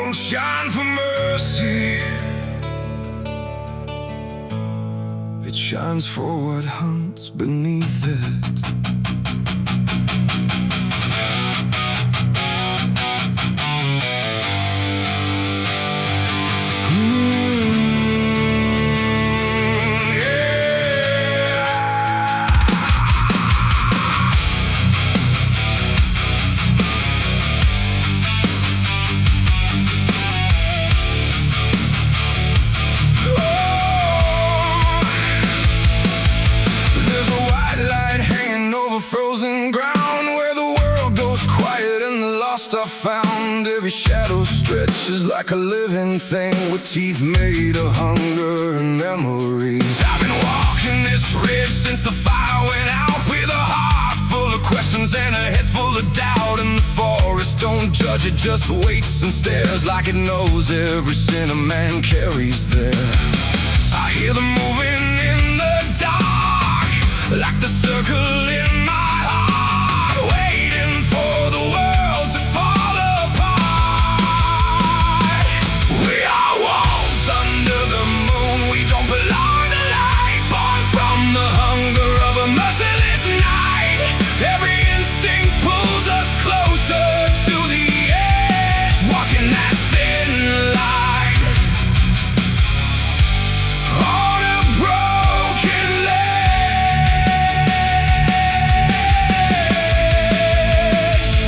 don't shine for mercy. It shines for what hunts beneath it. Frozen ground where the world goes quiet and the lost are found. Every shadow stretches like a living thing with teeth made of hunger and memories. I've been walking this ridge since the fire went out, with a heart full of questions and a head full of doubt. And the forest don't judge, it just waits and stares like it knows every sin a man carries there. I hear them moving in the dark, like the circle in my heart, waiting for the world to fall apart. We are wolves under the moon, we don't belong to light, born from the hunger of a merciless night. Every instinct pulls us closer to the edge, walking that thin line on a broken ledge.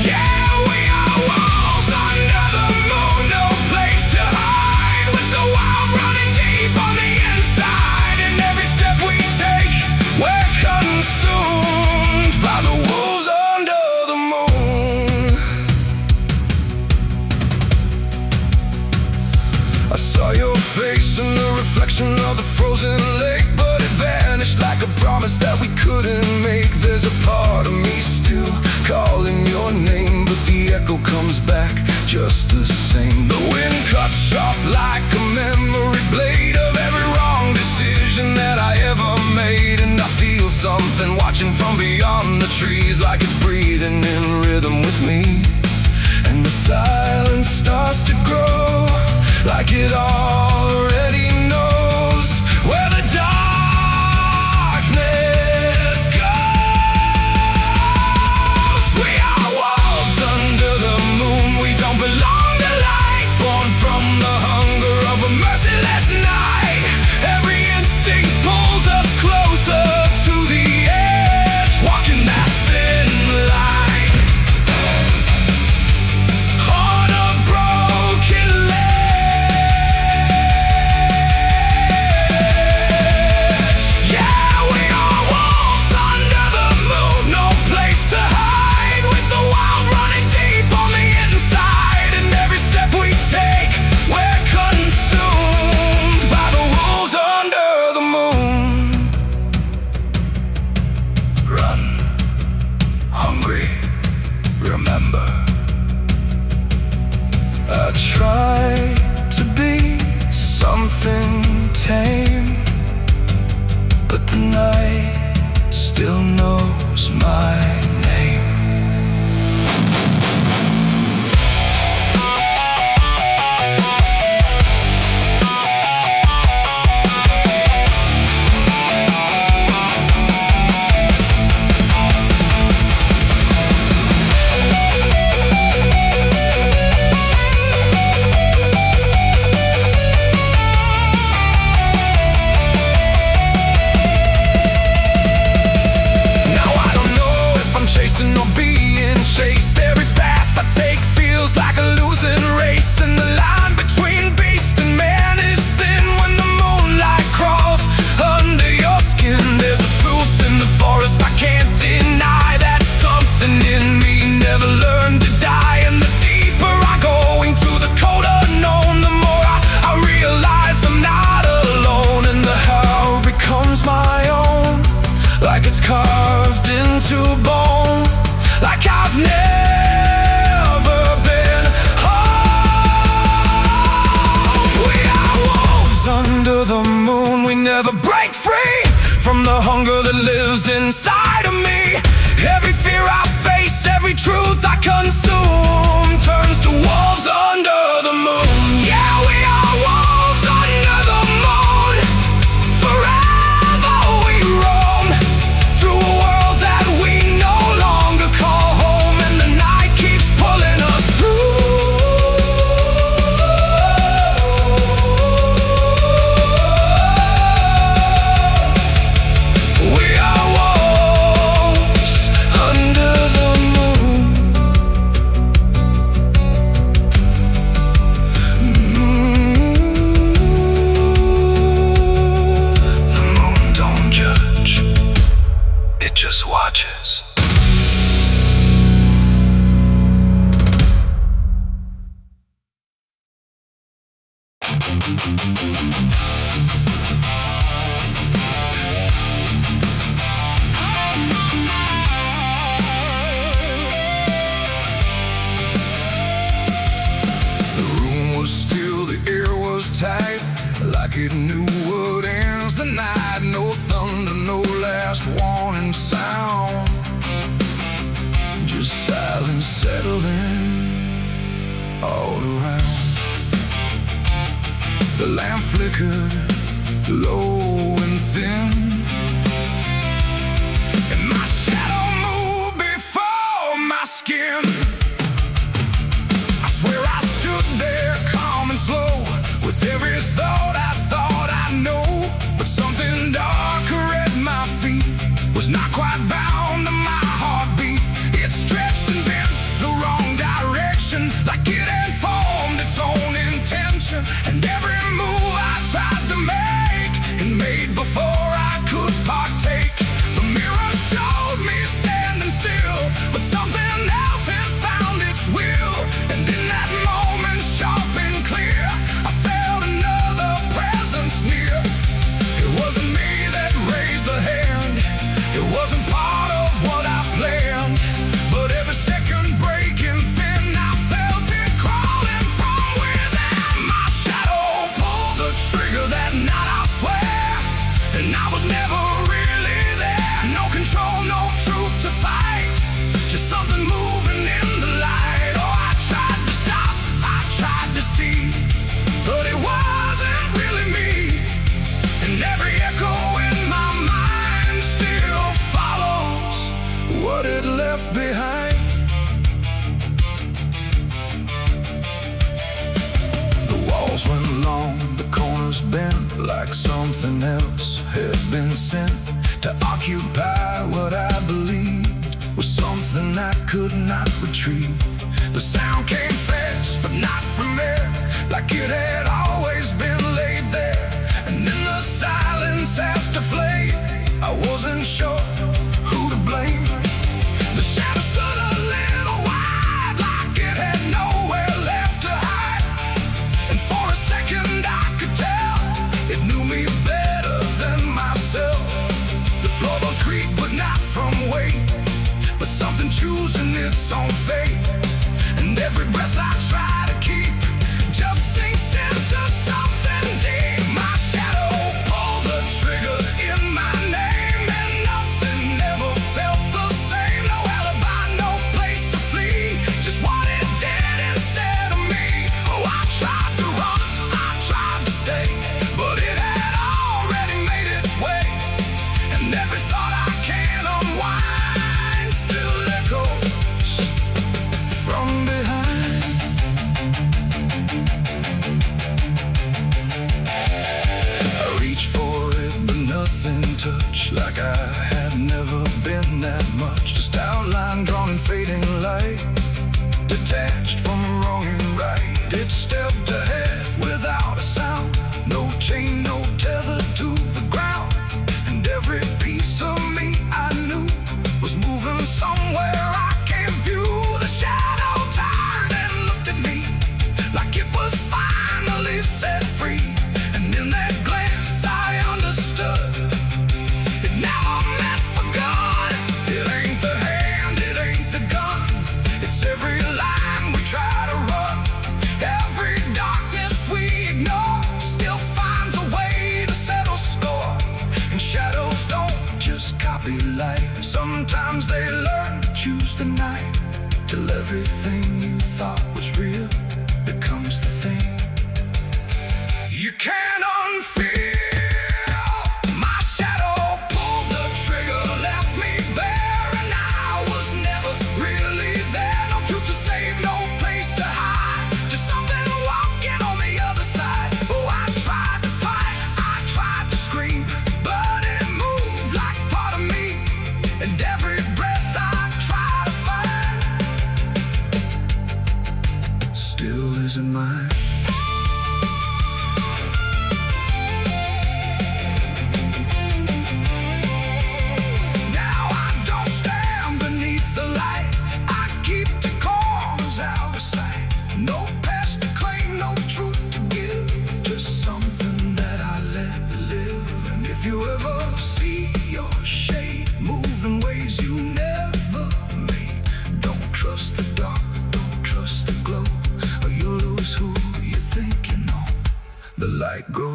Yeah, we are wolves under the moon, no place to hide, with the wild running deep on the inside. And every step we take, we're consumed by the wolves under the moon. I saw your face in the reflection of the frozen lake, but it vanished like a promise that we couldn't make. There's a part of me still calling your name, but the echo comes back just the same. The wind cuts sharp like a memory blade of every wrong decision that I ever made. And I feel something watching from beyond the trees, like it's breathing in rhythm with me. And the silence starts to grow, like it already knows where the darkness goes. We are wolves under the moon, we don't belong to light, born from the hunger of a merciless night. Every instinct pulls us closer to the edge, walking that thin line on a broken ledge. Yeah, we are wolves under the moon, no place to hide, with the wild running deep on the inside. And every step we take, we're consumed by the wolves under the moon. Run, hungry, remember. I try to be something tame, but the night still knows my name. Now I don't know if I'm chasing or being chased. Every path I take feels like a losing race, and the line between beast and man is thin when the moonlight crawls under your skin. There's a truth in the forest I can't deny, that something in me never learned to die. And the deeper I go into the cold unknown, the more I realize I'm not alone. And the how becomes my own, like it's carved into bone, like I've never been home. We are wolves under the moon, we never break free from the hunger that lives inside of me. Every fear I face, every truth I consume turns to wolves under the moon. just watches. Tight, like it knew what ends the night. No thunder, no last warning sound, just silence settling all around. The lamp flickered low and thin, and my shadow moved before my skin. I swear I stood there calm and slow, with every thought I know. But something darker at my feet was not quite bound to my heartbeat. It stretched and bent the wrong direction, like it had formed its own intention. And every move I tried to make, and made before I could partake. The mirror showed me standing still, but something else had found its will. And in that moment, sharp and clear, I felt another presence near. It wasn't me that raised the hand, it wasn't part of what I planned. But every second breaking thin, I felt it crawling from within. My shadow pulled the trigger that night, I swear, and I was never really there. No control, no truth to fight, just something moving in the light. Oh, I tried to stop, I tried to see, but it wasn't really me. And every echo in my mind still follows what it left behind. The walls went long, the corners bent, like something else had been sent to occupy what I believed was something I could not retrieve. The sound came fast, but not from there, like it had always been laid there. And in the silence after flame, I wasn't sure who to blame. The shadow stood a little wide, like it had nowhere left to hide. And for a second I could tell it knew me better than myself. The floorboards creaked, but not from weight, but something choosing its own fate. And every breath I try to keep just sinks into something deep. My shadow pulled the trigger in my name, and nothing ever felt the same. No alibi, no place to flee, just what it did instead of me. Oh, I tried to run, I tried to stay, but it had already made its way. And every thought I can unwind still echoes from behind. I reached for it, but nothing touched, like I had never been that much. Just outline drawn in fading light, detached from wrong and right. It stepped ahead without a sound, no chain, no tether to the ground. And every piece of me I knew was moving somewhere I can't view. The shadow turned and looked at me, like it was finally set free. And in that glance I understood, it never meant for good. It ain't the hand, it ain't the gun, it's every line we try to run. Every darkness we ignore still finds a way to settle score. And shadows don't just copy light, sometimes they learn to choose the night, till everything you thought was real becomes the thing you can't unfeel. My shadow pulled the trigger, left me bare, and I was never really there. No truth to save, no place to hide, just something walking on the other side. Oh, I tried to fight, I tried to scream, but it moved like part of me. And every breath I try to find still isn't mine.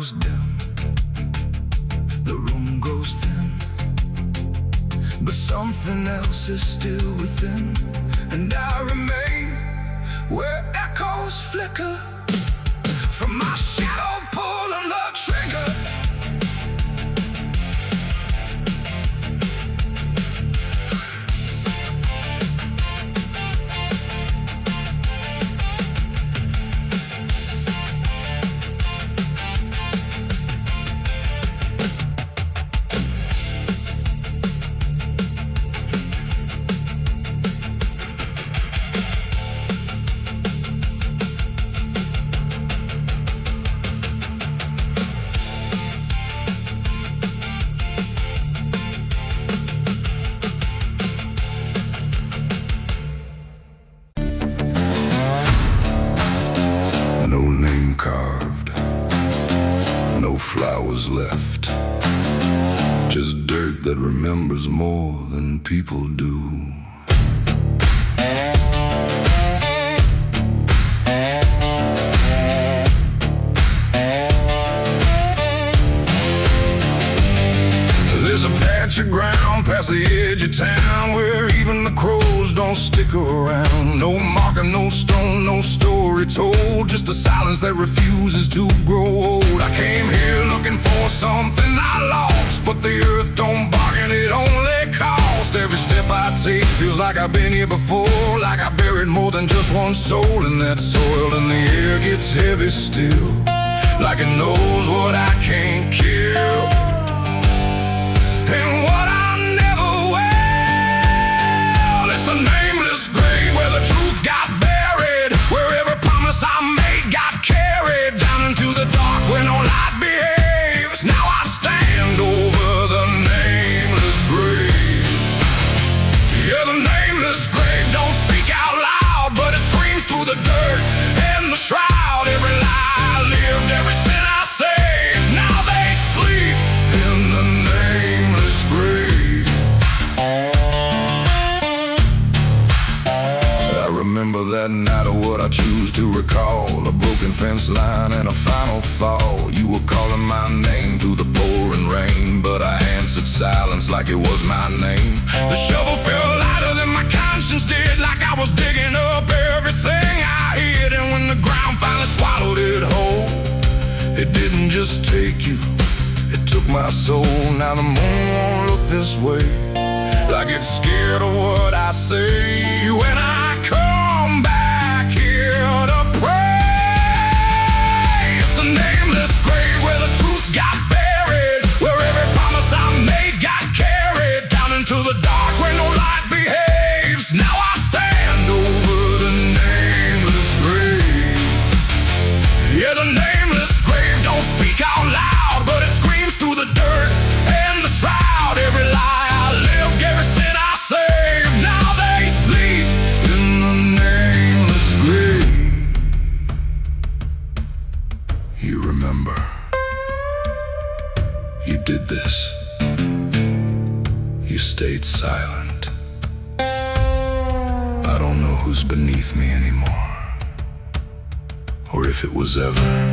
goes dim, the room goes thin, but something else is still within, and I remain where echoes flicker from my shadow pulling the trigger. No name carved, no flowers left, just dirt that remembers more than people do. There's a patch of ground past the edge of town where even the crows don't stick around. No marker, no stone, no story told, just a silence that refuses to grow old. I came here looking for something I lost, but the earth don't bargain, it only cost. Every step I take feels like I've been here before, like I buried more than just one soul in that soil. And the air gets heavy still, like it knows what I can't kill, and what I never will. It's the nameless grave where the truth got buried, where every promise I made got carried down into the dark where no light behaves. Now I stand over the nameless grave. Yeah, the nameless grave don't speak out loud, but it screams through the dirt and the shroud. Every lie I lived, every sin I saved, now they sleep in the nameless grave. I remember that night of what I choose to recall, a broken fence line and a final fall. You were calling my name through the pouring rain, but I answered silence like it was my name. The shovel felt lighter than my conscience did, like I was digging up everything I hid. And when the ground finally swallowed it whole, it didn't just take you, it took my soul. Now the moon won't look this way, like it's scared of what I say when I come back here to pray. It's the nameless grave where the truth got buried, where every promise I made got carried down into the dark where no light behaves. Now I stand over the nameless grave. Yeah, the nameless grave don't speak out loud, but it screams through the dirt and the shroud. Every lie I lived, every sin I saved, now they sleep in the nameless grave. You remember, you did this, you stayed silent. I don't know who's beneath me anymore, or if it was ever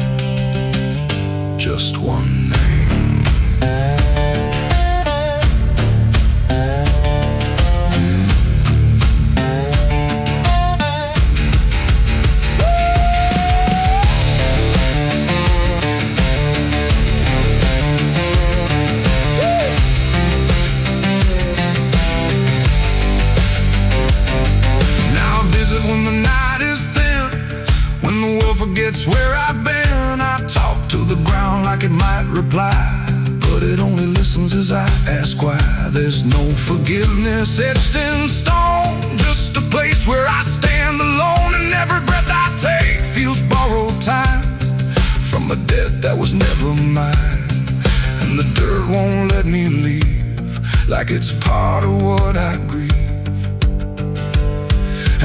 just one name. Now I visit when the night is thin, when the world forgets where I've been. I talk to the ground like it might reply, but it only listens as I ask why. There's no forgiveness etched in stone, just a place where I stand alone, and every breath I take feels borrowed time from a debt that was never mine. And the dirt won't let me leave, like it's part of what I grieve.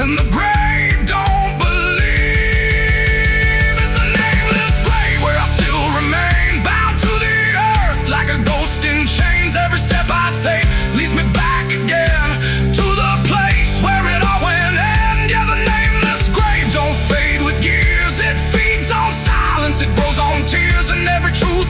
And the grave don't believe. It's the nameless grave where I still remain bound to the earth, like a ghost in chains. Every step I take leads me back again to the place where it all went end. Yeah, the nameless grave don't fade with years, it feeds on silence, it grows on tears, and every truth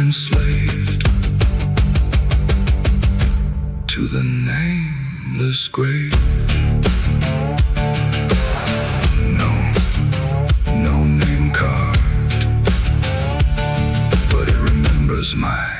enslaved to the nameless grave. No name carved, but it remembers mine.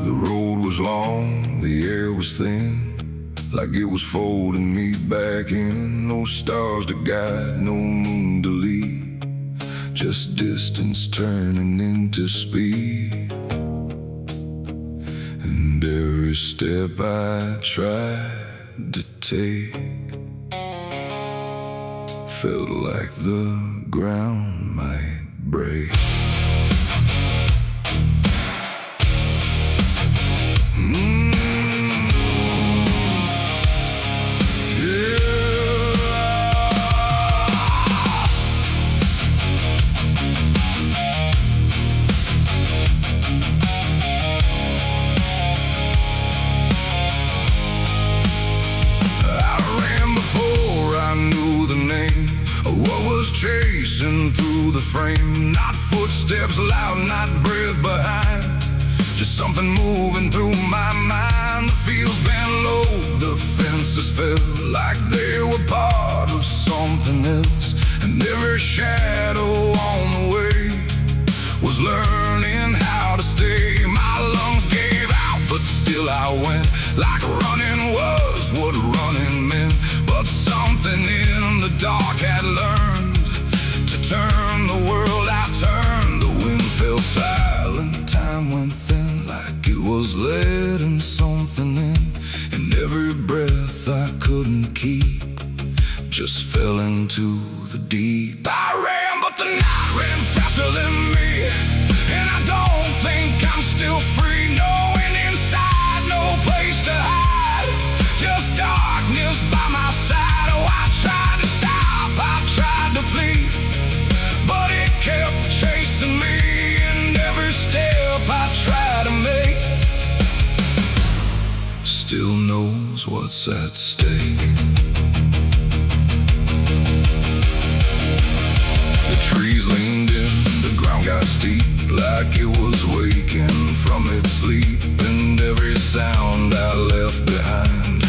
The road was long, the air was thin, like it was folding me back in. No stars to guide, no moon to lead, just distance turning into speed. And every step I tried to take felt like the ground might break. Chasing through the frame, not footsteps loud, not breath behind, just something moving through my mind. The fields bent low, the fences felt like they were part of something else, and every shadow on the way was learning how to stay. My lungs gave out, but still I went, like running was what running meant. But something in the dark had learned to turn the world. I turned, the wind fell silent, time went thin, like it was letting something in. And every breath I couldn't keep just fell into the deep. I ran, but the night ran faster than me, and I don't think I'm still free. Knowing inside, no place to hide, just darkness by my side. Oh, I tried to stop, I tried to flee, but it kept chasing me. And every step I try to make still knows what's at stake. The trees leaned in, the ground got steep, like it was waking from its sleep. And every sound I left behind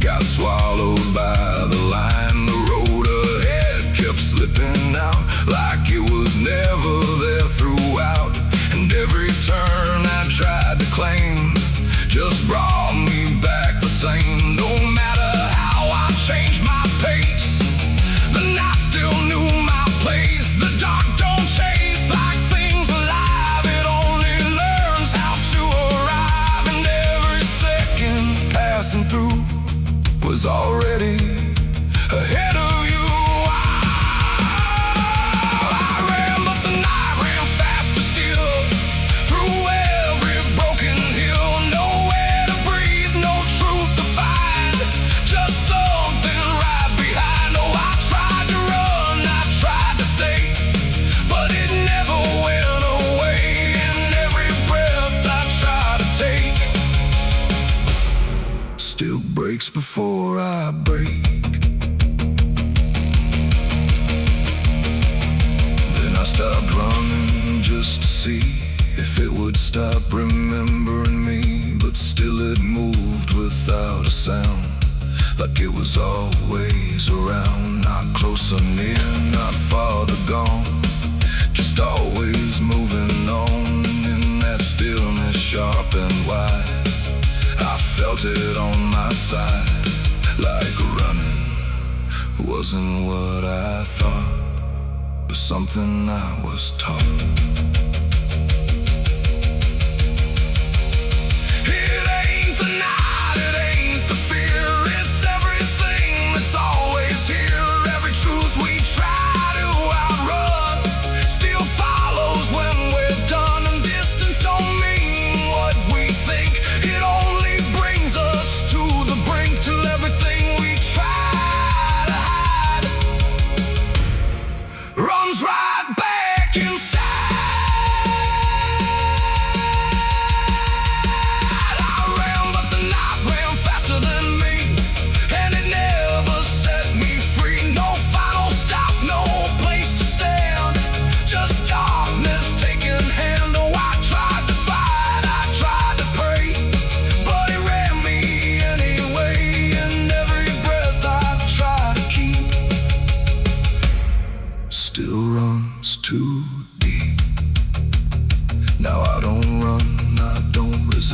got swallowed by the line. The road ahead kept slipping out, like it was never there throughout. And every turn I tried to claim just brought me back the same. No matter how I changed my pace, the night still knew my place. The dark don't chase like things alive, it only learns how to arrive. And every second passing through was already ahead of you. I ran, but the night ran faster still, through every broken hill. Nowhere to breathe, no truth to find, just something right behind. Oh, I tried to run, I tried to stay, but it never went away. And every breath I tried to take still breaks before I break. Then I stopped running just to see if it would stop remembering me. But still it moved without a sound, like it was always around. Not close or near, not farther gone, just always moving on. And in that stillness sharp and wide, I felt it on my side, like running wasn't what I thought, but something I was taught. It ain't the night, it ain't the fear, it's everything that's always here. Every truth we try to outrun still follows when we're done. And distance don't mean what we think, it only brings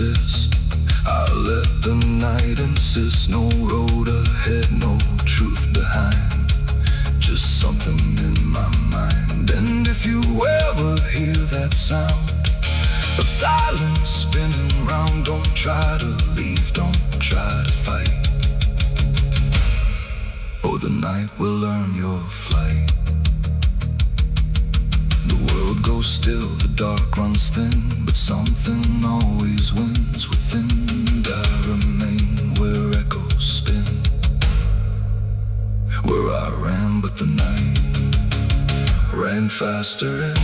persist. I let the night insist. No road ahead, no truth behind, just something in my mind. And if you ever hear that sound of silence spinning round, don't try to leave, don't try to fight, or the night will learn your flight. The world goes still, the dark runs thin, but something always wins within. And I remain where echoes spin, where I ran, but the night ran faster in.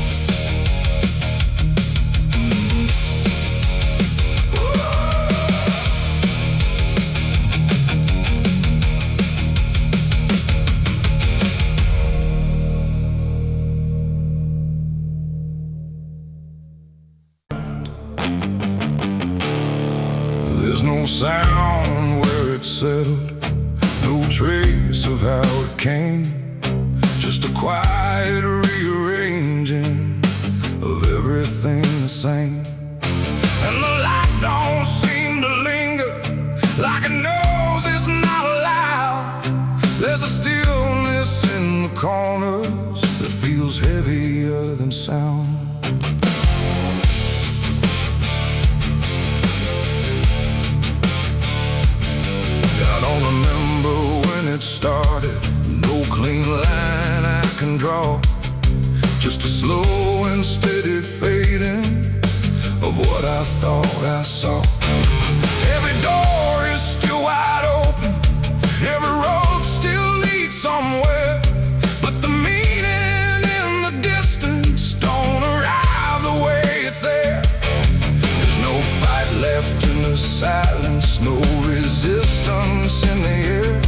There's no sound where it settled, no trace of how it came, just a quiet rearranging of everything the same. And the light don't seem to linger, like it knows it's not allowed. There's a stillness in the corners that feels heavier than sound. I don't remember when it started, no clean line I can draw, just a slow and steady fading of what I thought I saw. Every door is still wide open, every road still leads somewhere, but the meaning in the distance don't arrive the way it's there. There's no fight left in the silence, no resistance in the air,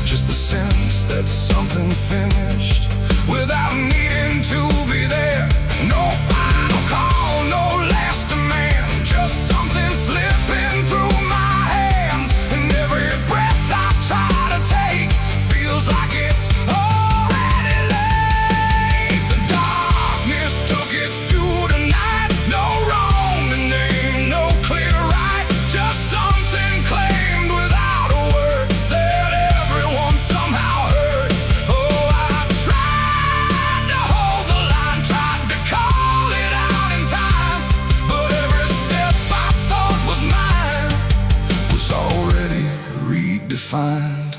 just the sense that something finished without needing to be there. No final call, no last demand, just something slipping through my hands. And every breath I try to take feels like it's already late. The darkness took its due tonight, no wrong to name, no clear right, just something claimed without a word that everyone somehow heard. Oh, I tried to hold the line, tried to call it out in time, but every step I thought was mine was already redefined.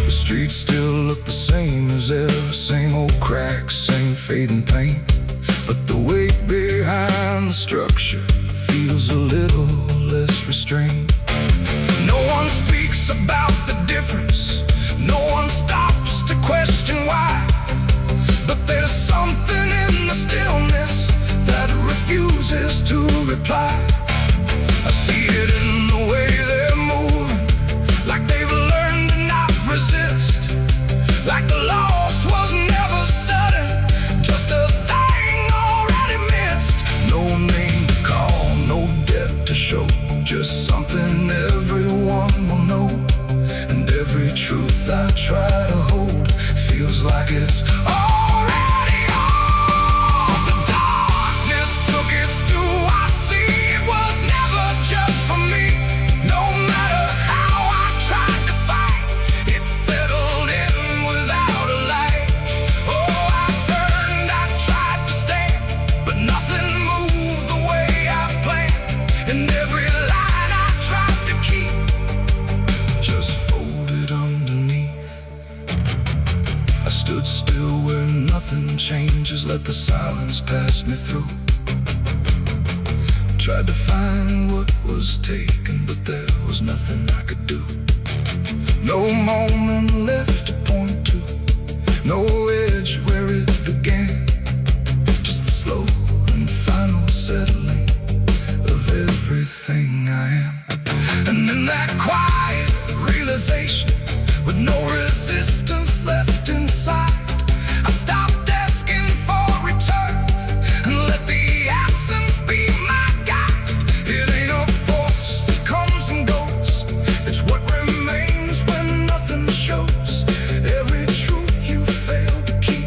The streets still look the same as ever, same old cracks, same fading paint, but the weight behind the structure feels a little less restrained. No one speaks about the difference, no one stops to question why, but there's something in the stillness that refuses to reply. I see it in the way they're moving, like they've learned to not resist, like the loss was never sudden, just a thing already missed. No name to call, no debt to show, just something everyone will know. And every truth I try to hold feels like it's already on. The darkness took its due, I see it was never just for me. No matter how I tried to fight, it settled in without a light. Oh, I turned, I tried to stand, but nothing moved the way I planned. And every line I tried to keep just folded underneath. I stood still where nothing changes, let the silence pass me through. Tried to find what was taken, but there was nothing I could do. No moment left to point to, no edge where it began, just the slow and final settling of everything I am. And in that quiet realization, with no resistance left inside, I stopped asking for return and let the absence be my guide. It ain't a force that comes and goes, it's what remains when nothing shows. Every truth you failed to keep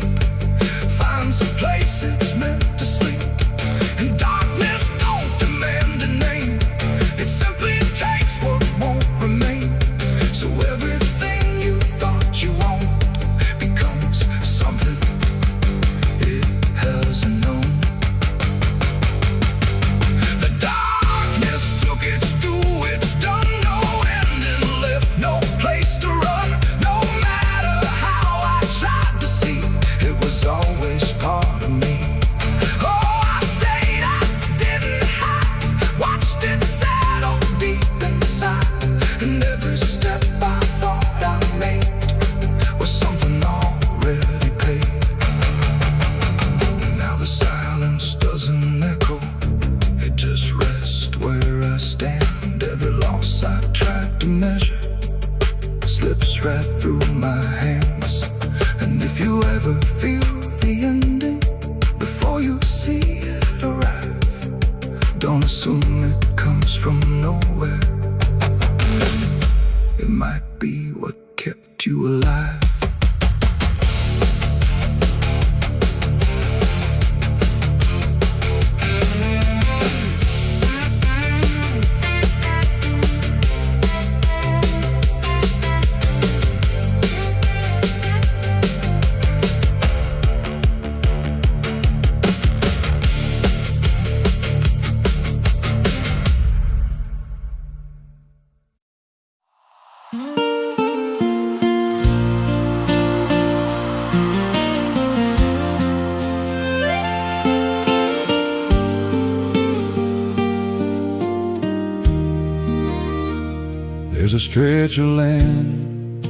a stretch of land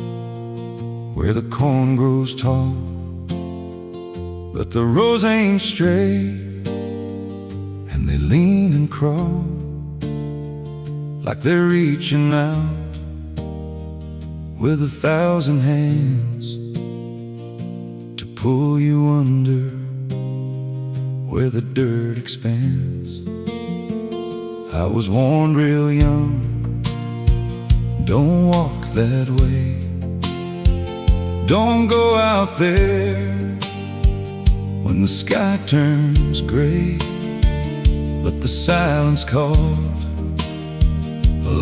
where the corn grows tall, but the rows ain't straight, and they lean and crawl like they're reaching out with 1,000 hands to pull you under where the dirt expands. I was warned real young, don't walk that way, don't go out there when the sky turns gray. But the silence called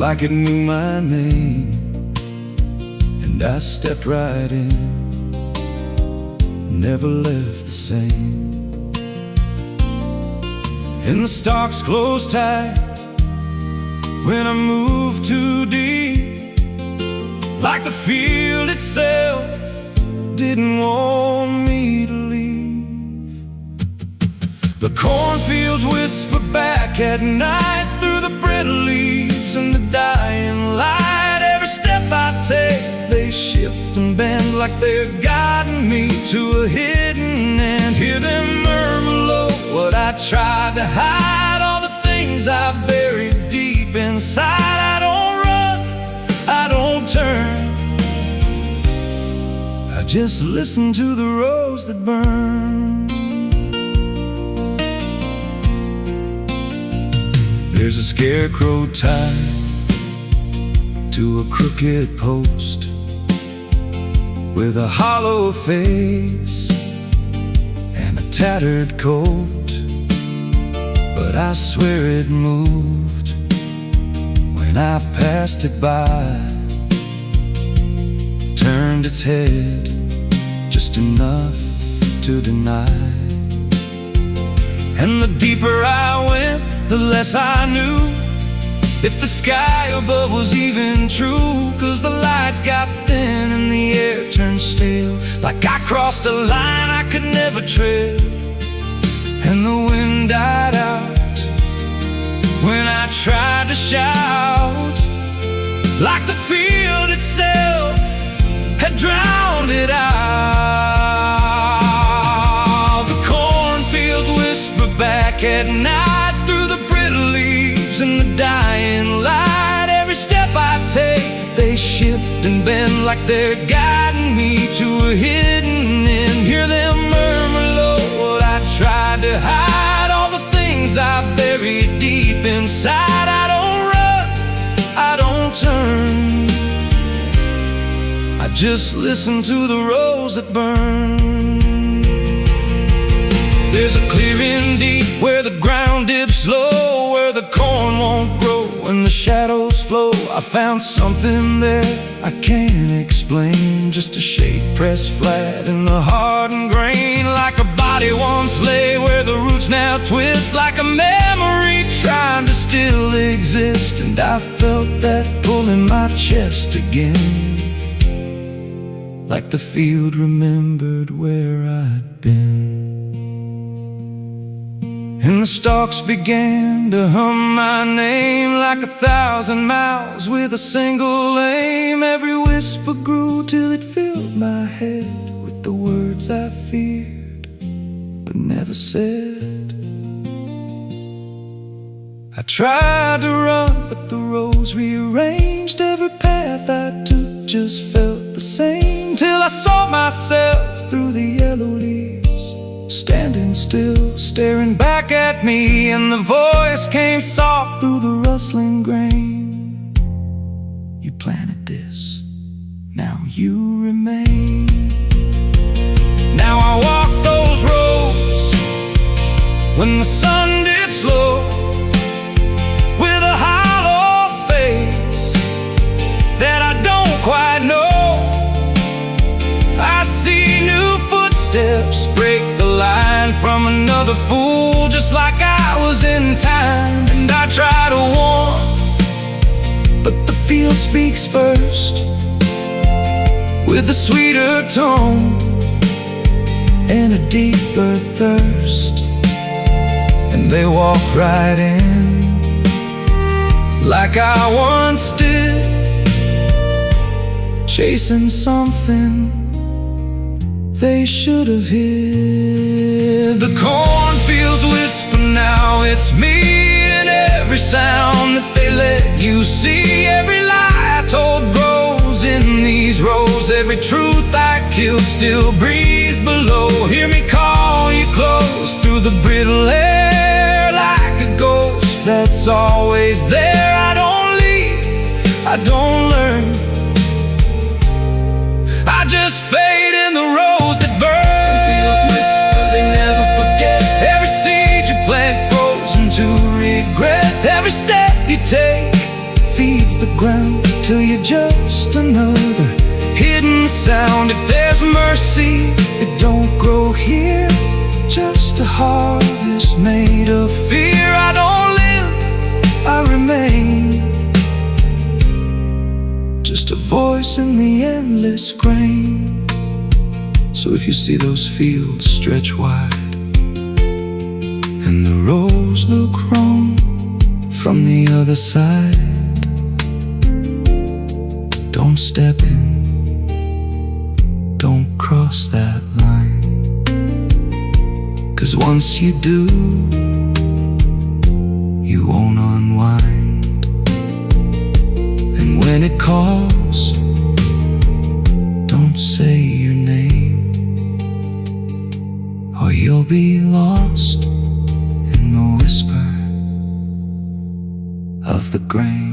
like it knew my name, and I stepped right in, never left the same. And the stalks closed tight when I moved too deep, like the field itself didn't want me to leave. The cornfields whisper back at night through the brittle leaves and the dying light. Every step I take, they shift and bend like they're guiding me to a hidden end. Hear them murmur low what I tried to hide, all the things I buried deep inside. I don't run, I don't turn, I just listen to the rose that burn. There's a scarecrow tied to a crooked post with a hollow face and a tattered coat, but I swear it moved when I passed it by, turned its head just enough to deny. And the deeper I went, the less I knew if the sky above was even true. 'Cause the light got thin and the air turned stale, like I crossed a line I could never tread. And the wind died out when I tried to shout, like the field itself had drowned it out. The cornfields whisper back at night through the brittle leaves and the dying light. Every step I take, they shift and bend like they're guiding me to a hidden end. Hear them murmur low what I tried to hide, all the things I buried deep inside. I don't run, I don't turn, I just listen to the rose that burn. There's a clearing deep where the ground dips low, where the corn won't grow and the shadows flow. I found something there I can't explain, just a shape pressed flat in the hardened grain, like a body once lay where the roots now twist, like a memory trying to still exist. And I felt that pull in my chest again, like the field remembered where I'd been. And the stalks began to hum my name like 1,000 mouths with a single aim. Every whisper grew till it filled my head with the words I feared but never said. I tried to run, but the rose rearranged. Every path I took just felt the same, till I saw myself through the yellow leaves, standing still, staring back at me. And the voice came soft through the rustling grain: you planted this, now you remain. Now I walk those roads when the sun dips low, with a hollow face that I don't quite know. I see new footsteps break the line from another fool, just like I was in time. And I try to warn, but the field speaks first, with a sweeter tone and a deeper thirst. And they walk right in, like I once did, chasing something they should have hid. The cornfields whisper now, it's me, and every sound that they let you see. Every lie I told grows in these rows. Every truth I killed still breathes below. Hear me call you close through the brittle air, like a ghost that's always there. I don't leave, I don't learn, I just fade in the rose that burn. Fields whisper, they never forget. Every seed you plant grows into regret. Every step you take feeds the ground till you're just another hidden sound. If there's mercy, it don't grow here, just a harvest made of fear. I don't live, I remain, just a voice in the endless grain. So if you see those fields stretch wide and the rows look wrong from the other side, don't step in, don't cross that line. 'Cause once you do, you won't unwind. And when it calls, don't say your name, or you'll be lost in the whisper of the grain.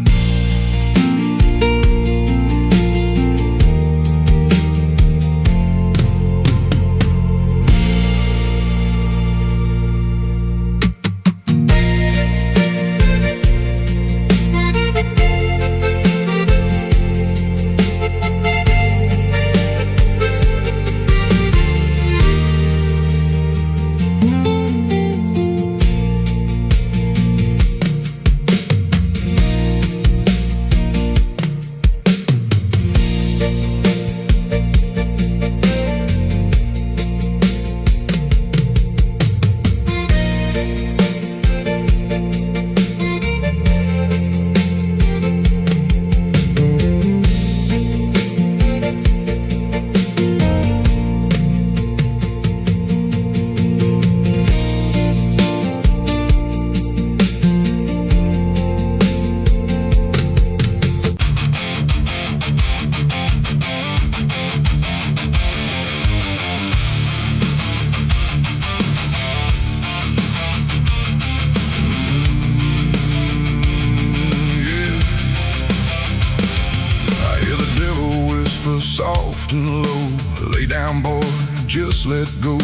Soft and low, lay down boy, just let go.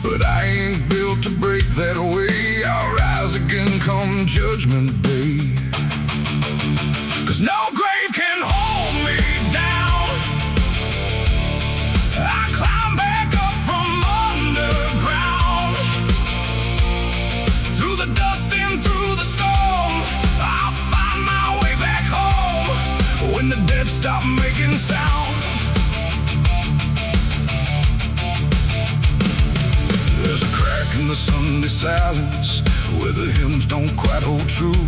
But I ain't built to break that way. I'll rise again come judgment day. 'Cause no grave can hold me down. I climb back up from underground, through the dust and through the storm. I'll find my way back home when the dead stop making sound. There's a crack in the Sunday silence where the hymns don't quite hold true.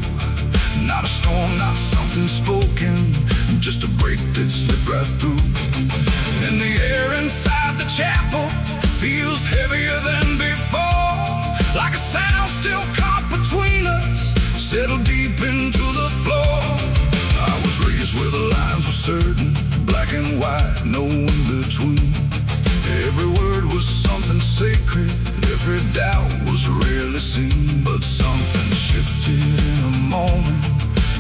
Not a storm, not something spoken, just a break that slipped right through. And the air inside the chapel feels heavier than before, like a sound still caught between us, settled deep into the floor. I was raised where the lines were certain, black and white, no in between. Every word was something sacred, every doubt was rarely seen. But something shifted in a moment,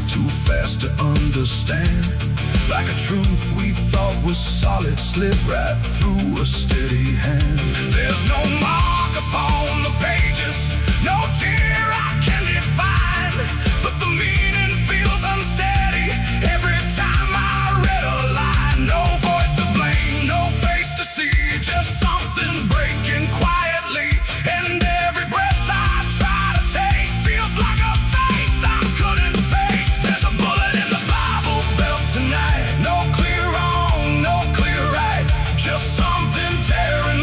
too fast to understand. Like a truth we thought was solid slipped right through a steady hand. There's no mark upon the pages, no tear I can define, but the meaning feels unsteady every time I read a line. No voice to blame, no face to see, just something breaking quietly. And every breath I try to take feels like a faith I couldn't fake. There's a bullet in the Bible belt tonight, no clear wrong, no clear right, just something tearing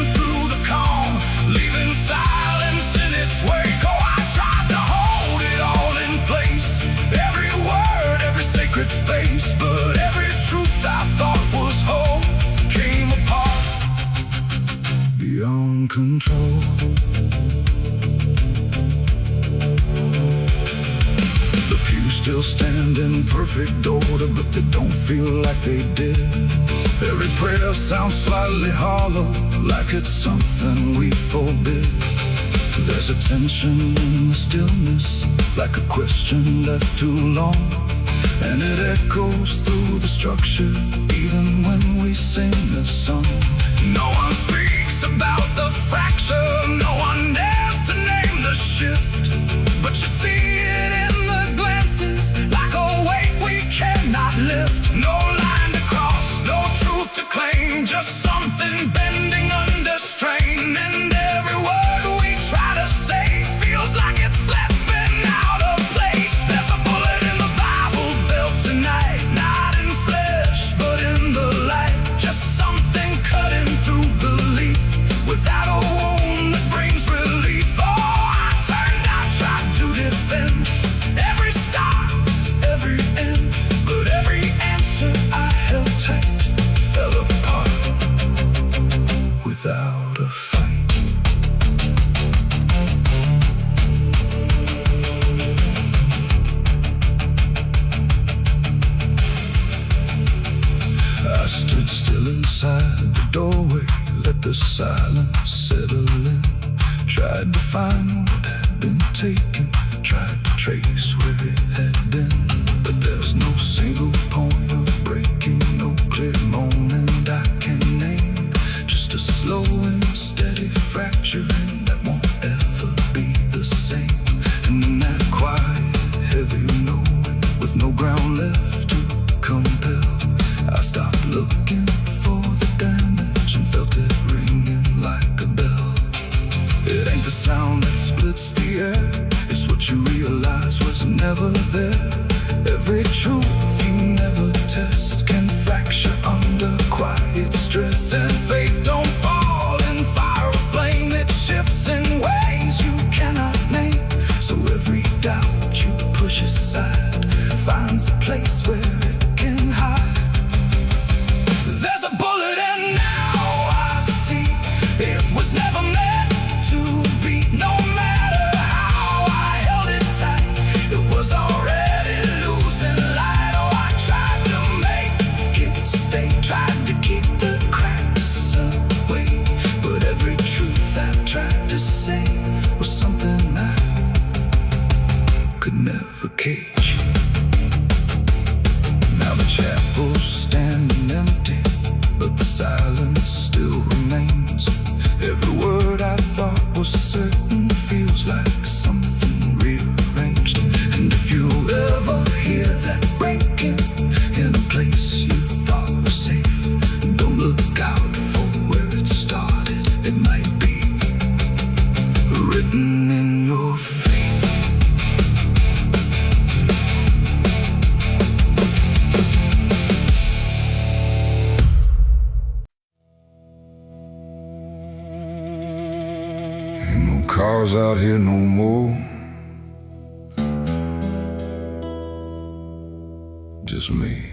beyond control. The pews still stand in perfect order, but they don't feel like they did. Every prayer sounds slightly hollow, like it's something we forbid. There's a tension in the stillness, like a question left too long, and it echoes through the structure, even when we sing this song. No one speaks about the fracture, no one dares to name the shift, but you see it in the glances, like a weight we cannot lift. No line to cross, no truth to claim, just something bending under strain. And every word we try to say feels like it's slipping out of place. There's a bullet in the Bible belt tonight, not in flesh, but in the light. Just something cutting through belief, without a wound that brings relief. Oh, I turned, I tried to defend every start, every end, but every answer I held tight fell apart without a fight. I stood still inside the doorway, let the silence settle in. Tried to find what had been taken, tried to trace where it had been, but there's no single point of breaking, no clear moment I can name. Just a slow and steady fracturing that won't ever be the same. And in that quiet, heavy knowing, with no ground left to compel, I stopped looking for the damage and felt it ringing like a bell. It ain't the sound that splits the air, it's what you realize was never there. Every truth you never test can fracture under quiet stress. And faith don't fall in fire or flame, it shifts in ways you cannot name. So every doubt you push aside finds a place where it can hide. There's a bullet and now I see it was never meant to be. No matter how I held it tight, it was already losing light. Oh, I tried to make it stay, tried to keep the cracks away, but every truth I tried to say was something I could never cage. Now the chapel's standing empty, but the silence still remains. Every word I thought was certain feels like something rearranged. And if you ever hear that breaking in a place you thought was safe, don't look out for where it started. It might be written in your fate. Cars out here no more, just me.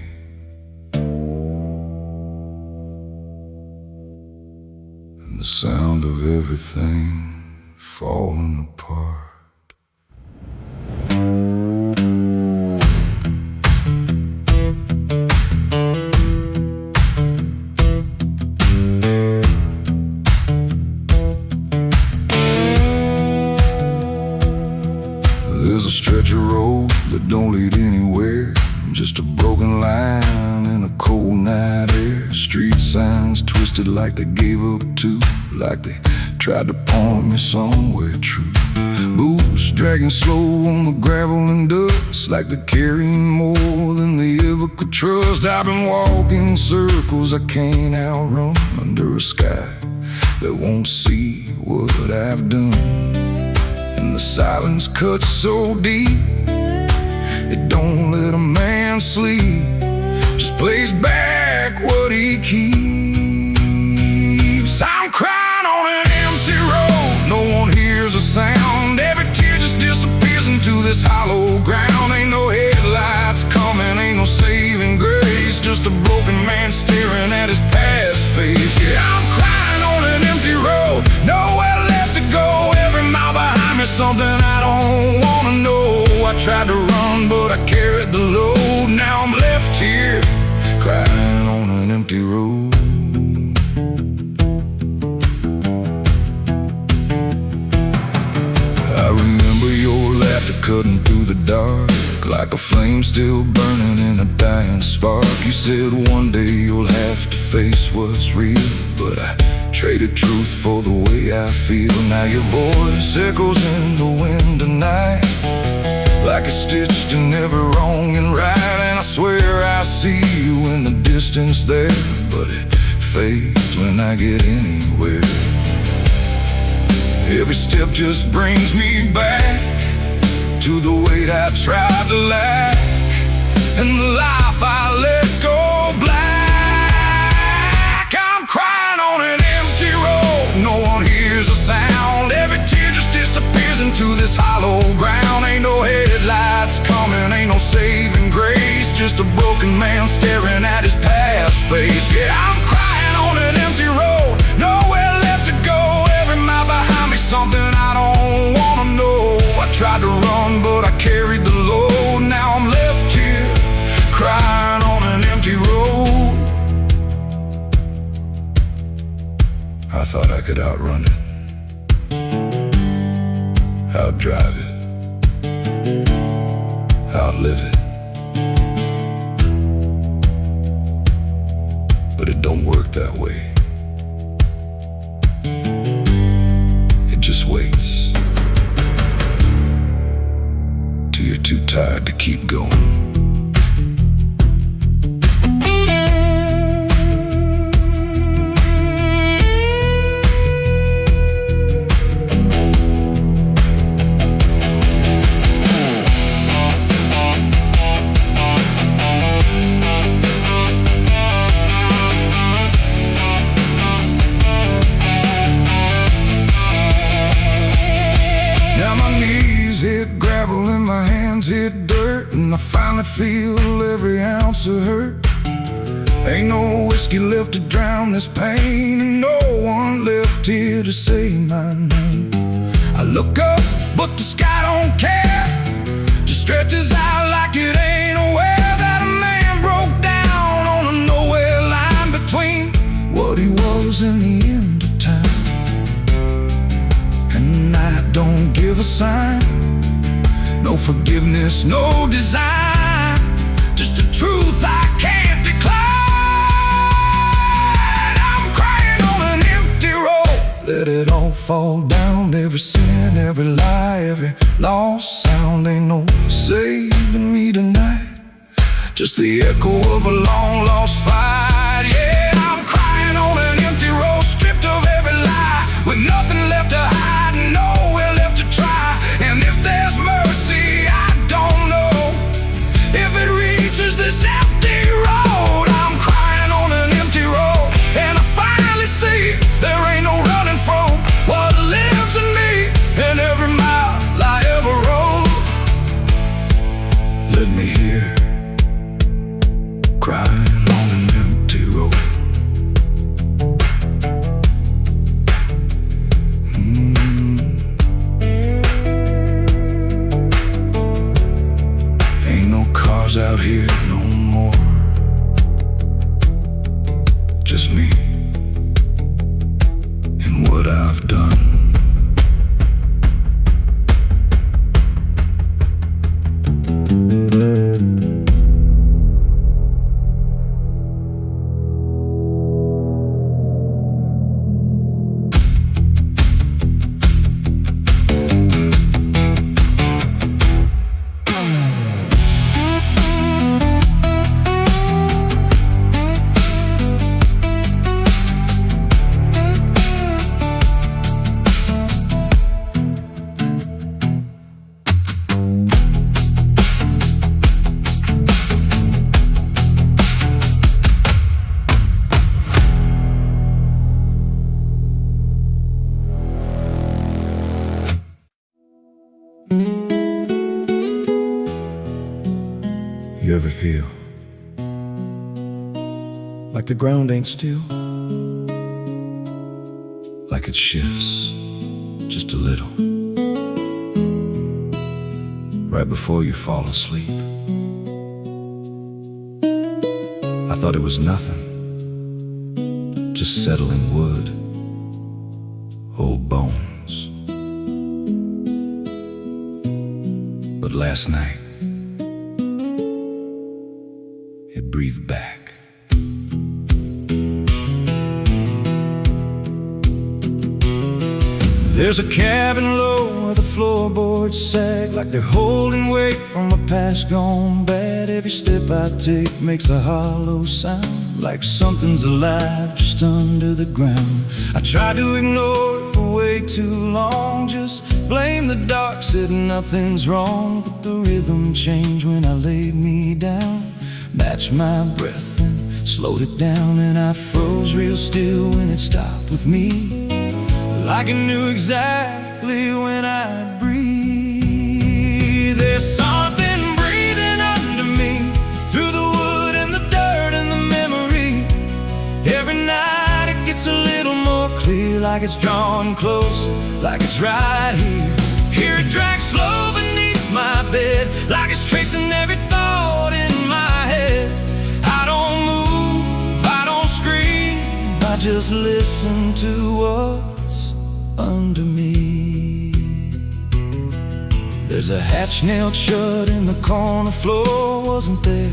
And the sound of everything falling apart. There's a stretch of road that don't lead anywhere, just a broken line in a cold night air. Street signs twisted like they gave up too, like they tried to point me somewhere true. Boots dragging slow on the gravel and dust, like they're carrying more than they ever could trust. I've been walking circles I can't outrun, under a sky that won't see what I've done. And the silence cuts so deep, it don't let a man sleep, just plays back what he keeps. I'm crying on an empty road, no one hears a sound. Every tear just disappears into this hollow ground. Ain't no headlights coming, ain't no saving grace, just a broken man staring at his past face. Yeah, I'm crying on an empty road. something I don't wanna know. I tried to run, but I carried the load. Now I'm left here, crying on an empty road. I remember your laughter cutting through the dark, like a flame still burning in a dying spark. You said one day you'll have to face what's real, but I traded truth for the way I feel. Now your voice echoes in the wind tonight, like it's stitched in every wrong and right. And I swear I see you in the distance there, but it fades when I get anywhere. Every step just brings me back to the weight I tried to lack, and the life I let go black. I'm crying on an empty road, no one hears a sound. Every tear just disappears into this hollow ground. Ain't no headlights coming, ain't no saving grace, just a broken man staring at his past face. Yeah, I'm crying on an empty road, nowhere left to go. Every mile behind me, something I don't wanna know. I tried to run, but I carried the load. Now I'm left here, crying on an empty road. I thought I could outrun it, outdrive it, outlive it, but it don't work that way. It just waits till you're too tired to keep going. Hit dirt, and I finally feel every ounce of hurt. Ain't no whiskey left to drown this pain, and no one left here to say my name. I look up, but the sky don't care, just stretches out like it ain't aware that a man broke down on a nowhere line between what he was and the end of time. And I don't give a sign, no forgiveness, no design, just a truth I can't decline. I'm crying on an empty road, let it all fall down. Every sin, every lie, every lost sound. Ain't no saving me tonight, just the echo of a long lost fight. Yeah, I'm crying on an empty road, stripped of every lie, with nothing left to hide and nowhere left to try. And if there's mercy, I don't know if it reaches this empty road. I'm crying on an empty road, and I finally see there ain't no running from what lives in me and every mile I ever rode. Let me hear, crying on an empty road. Out here no more, just me and what I've done. You ever feel like the ground ain't still, like it shifts just a little, right before you fall asleep. I thought it was nothing, just settling wood, old bones. But last night, it breathed back. There's a cabin low where the floorboards sag like they're holding weight from a past gone bad. Every step I take makes a hollow sound, like something's alive just under the ground. I tried to ignore it for way too long, just blame the dark, said nothing's wrong. But the rhythm changed when I laid me down, matched my breath and slowed it down. And I froze real still when it stopped with me, like I knew exactly when I'd breathe. There's something breathing under me, through the wood and the dirt and the memory. Every night it gets a little more clear, like it's drawing closer, like it's right here. Hear it drag slow beneath my bed, like it's tracing every thought in my head. I don't move, I don't scream, I just listen to what's under me. There's a hatch nailed shut in the corner floor, wasn't there,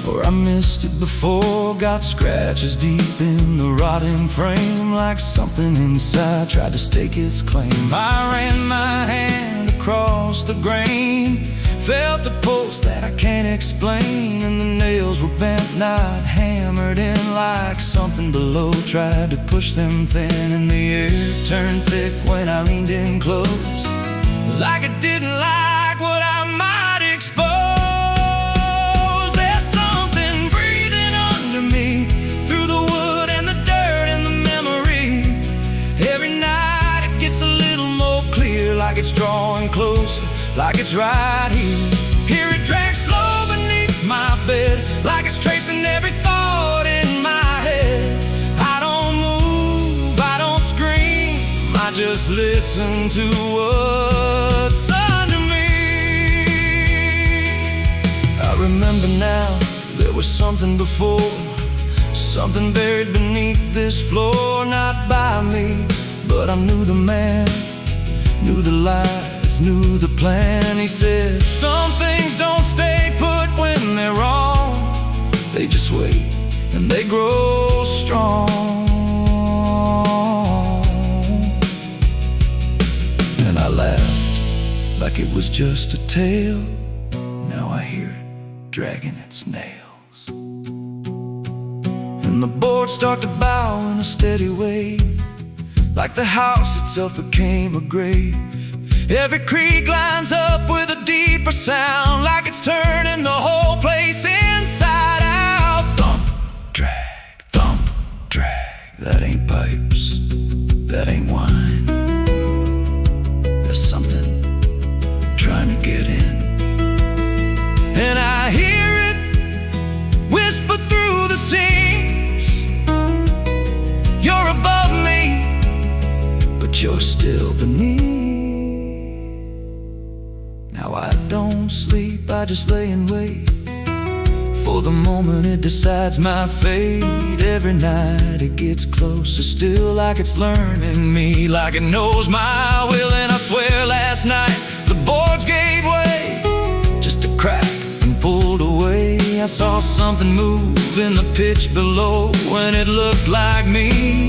or I missed it before. Got scratches deep in the rotting frame, like something inside tried to stake its claim. I ran my hand across the grain, felt a pulse that I can't explain, and the nails were bent, not hammered in, like something below tried to push them thin. And the air turned thick when I leaned in close, like it didn't like what I might expose. There's something breathing under me, through the wood and the dirt and the memory. Every night it gets a little more clear, like it's drawing closer, like it's right here. Hear it drag slow beneath my bed, like it's tracing every thought in my head. I don't move, I don't scream, I just listen to what's under me. I remember now, there was something before, something buried beneath this floor. Not by me, but I knew the man, knew the lies, knew the plan. He said, some things don't stay put when they're wrong, they just wait and they grow strong. And I laughed like it was just a tale. Now I hear it dragging its nails, and the boards start to bow in a steady wave, like the house itself became a grave. Every creak lines up with a deeper sound, like it's turning the whole place inside out. Thump, drag, that ain't pipes, that ain't wine. There's something trying to get in, and I hear it whisper through the seams. You're above me, but you're still beneath. Now I don't sleep, I just lay and wait for the moment it decides my fate. Every night it gets closer still, like it's learning me, like it knows my will. And I swear last night the boards gave way, just a crack and pulled away. I saw something move in the pitch below when it looked like me,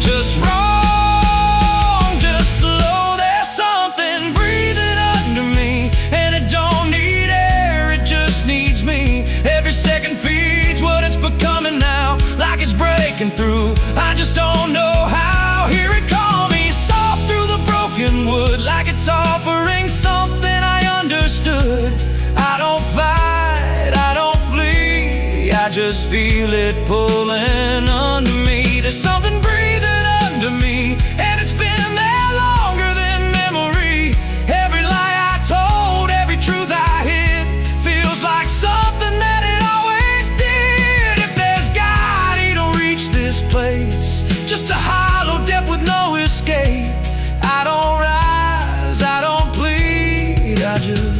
just wrong, just slow. There's something breathing under me, and it don't need air, it just needs me. Every second feeds what it's becoming now, like it's breaking through, I just don't know how. Hear it call me soft through the broken wood, like it's offering something I understood. I don't fight, I don't flee, I just feel it pulling under me. There's something breathing under me, and it's been there longer than memory. Every lie I told, every truth I hid, feels like something that it always did. If there's God, he don't reach this place, just a hollow depth with no escape. I don't rise, I don't plead, I just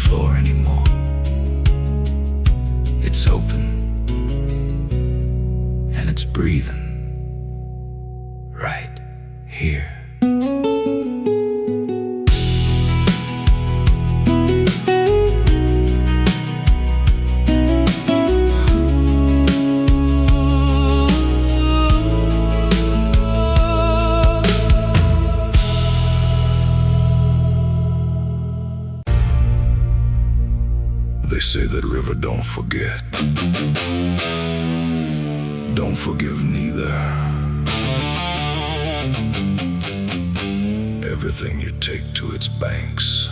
floor anymore. It's open, and it's breathing right here. They say that river don't forget, don't forgive neither. Everything you take to its banks,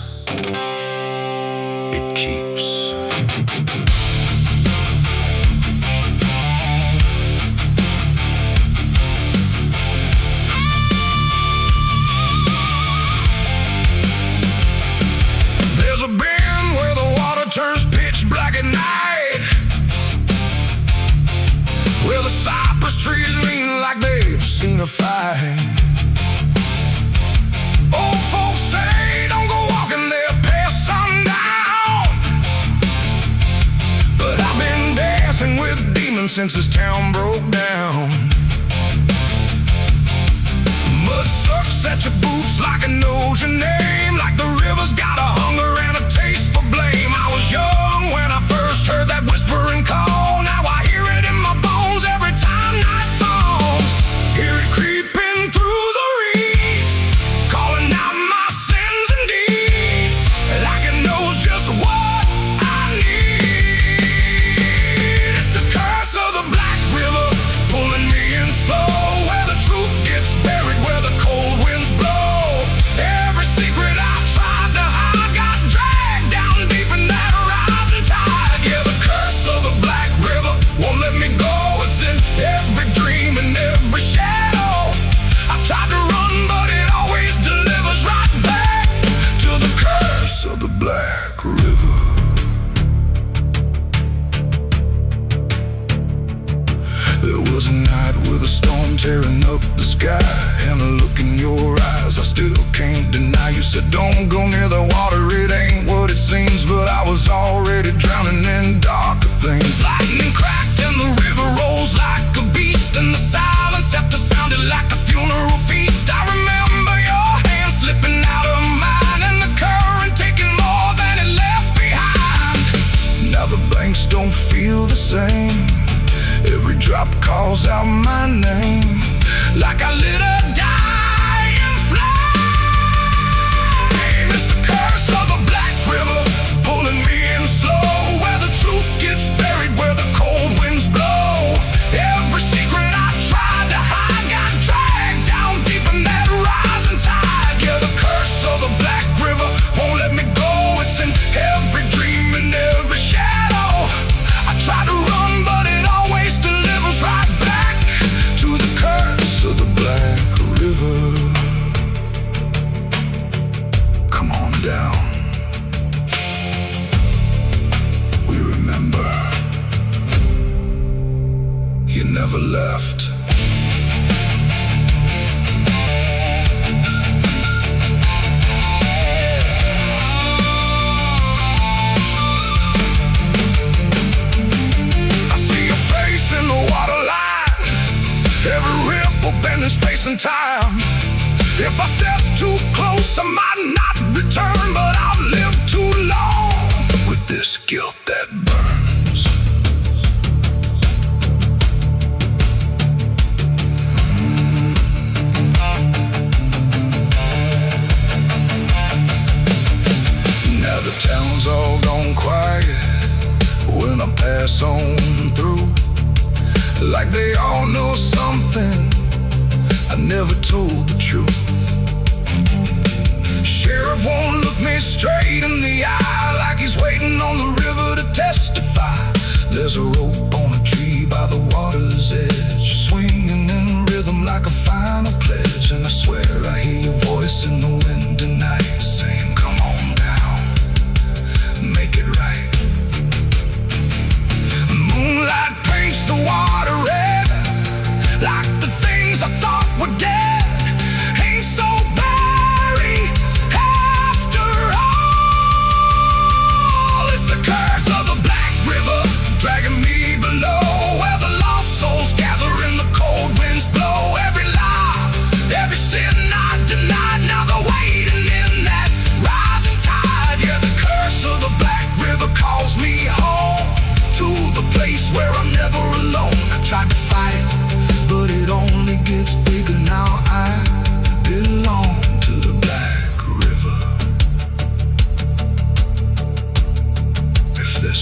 it keeps. There's a bend where the water turns pitch black at night, where the cypress trees lean like they've seen a fight. Old folks say don't go walking there past sundown, but I've been dancing with demons since this town broke down. Mud sucks at your boots like it knows your name, like the river's got a hunger and a taste for blame. I was young when I first heard that whispering call. Now I hear it in my bones every time night falls. Hear it creeping through the reeds, calling out my sins and deeds, like it knows just what I need. It's the curse of the Black River, pulling me in slow, where the truth gets buried, where the cold winds blow. Every secret I tried to hide got dragged down deep in that rising tide. Yeah, the curse of the Black River won't let me go. It's in every dream and every shadow. I tried to run, but it always delivers right back to the curse of the Black River. There was a night with a storm tearing up the sky, and a look in your eyes I still can't deny. You said don't go near the water, it ain't what it seems, but I was already drowning in darker things. Lightning cracked and the river rolls like a beast, and the silence after sounded like a funeral feast. I remember your hand slipping out of mine, and the current taking more than it left behind. Now the banks don't feel the same, every drop calls out my name, like I lit a dying flame. It's the curse of the Black River, pulling me in slow, where the truth gets buried, where the cold winds blow. Every secret I tried to hide got dragged down deep in that rising tide. Yeah, the curse of the Black River won't let me go. It's in every dream and every shadow. I try to run, but it always delivers right back to the curse of the Black River. Come on down, we remember you never left. I see your face in the waterline, every ripple bending space and time. If I step too close, I might not return, but I've lived too long with this guilt that burns. Now the town's all gone quiet when I pass on through, like they all know something I never told the truth. Sheriff won't look me straight in the eye, like he's waiting on the river to testify. There's a rope on a tree by the water's edge, swinging in rhythm like a final pledge. And I swear I hear your voice in the wind tonight, saying come on down, make it right. Moonlight paints the water red, like the things I thought were dead ain't so bad after all.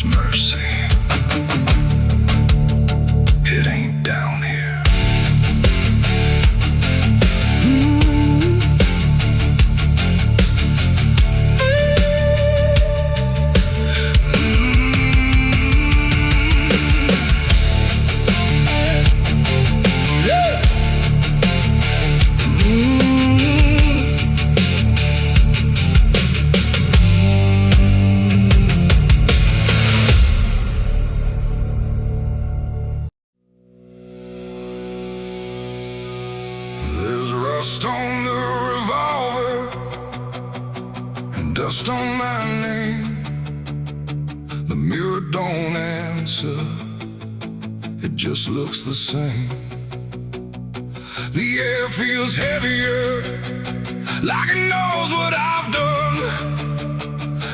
God's mercy. It ain't down here. There's rust on the revolver and dust on my name. The mirror don't answer, it just looks the same. The air feels heavier, like it knows what I've done.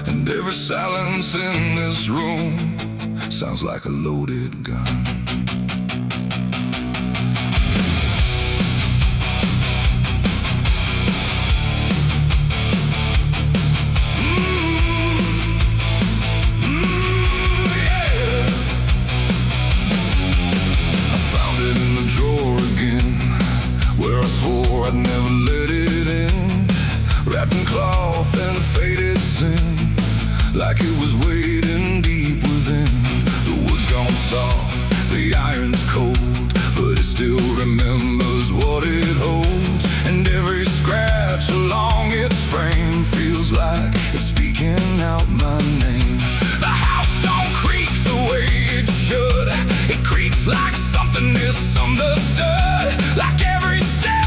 And every silence in this room sounds like a loaded gun. I'd never let it in, wrapped in cloth and faded sin, like it was waiting deep within. The wood's gone soft, the iron's cold, but it still remembers what it holds. And every scratch along its frame feels like it's speaking out my name. The house don't creak the way it should, it creaks like something misunderstood. Like every step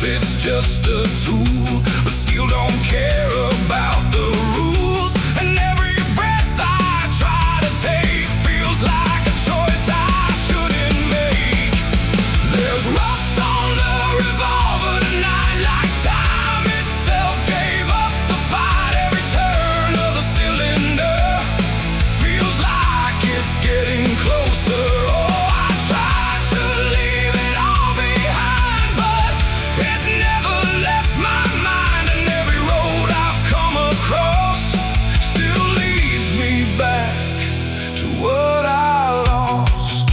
it's just a tool, but still don't care about the rules. And every breath I try to take feels like a choice I shouldn't make. There's rust on the revolver tonight, like time itself gave up the fight. Every turn of the cylinder feels like it's getting closer. Oh, I tried to leave it all behind, but it never left my mind. And every road I've come across still leads me back to what I lost.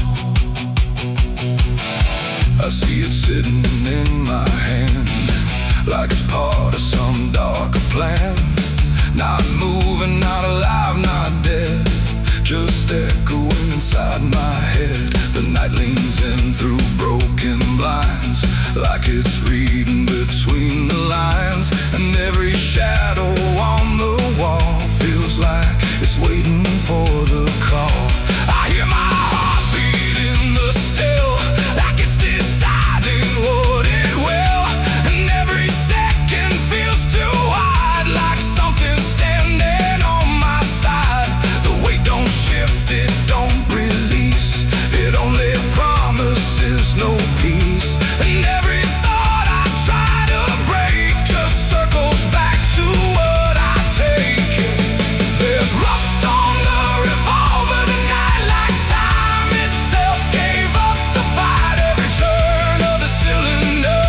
I see it sitting in my hand, like it's part of some darker plan. Not moving, not alive, not dead, just echoing inside my head. The night leans in through broken blinds, like it's reading between the lines. And every shadow on the wall feels like it's waiting for the call. I hear my heartbeat in the still, like it's deciding what it will. And every second feels too wide, like something's standing on my side. The weight don't shift, it don't release, it only promises no peace. And every thought I try to break just circles back to what I take. There's rust on the revolver tonight, like time itself gave up the fight. Every turn of the cylinder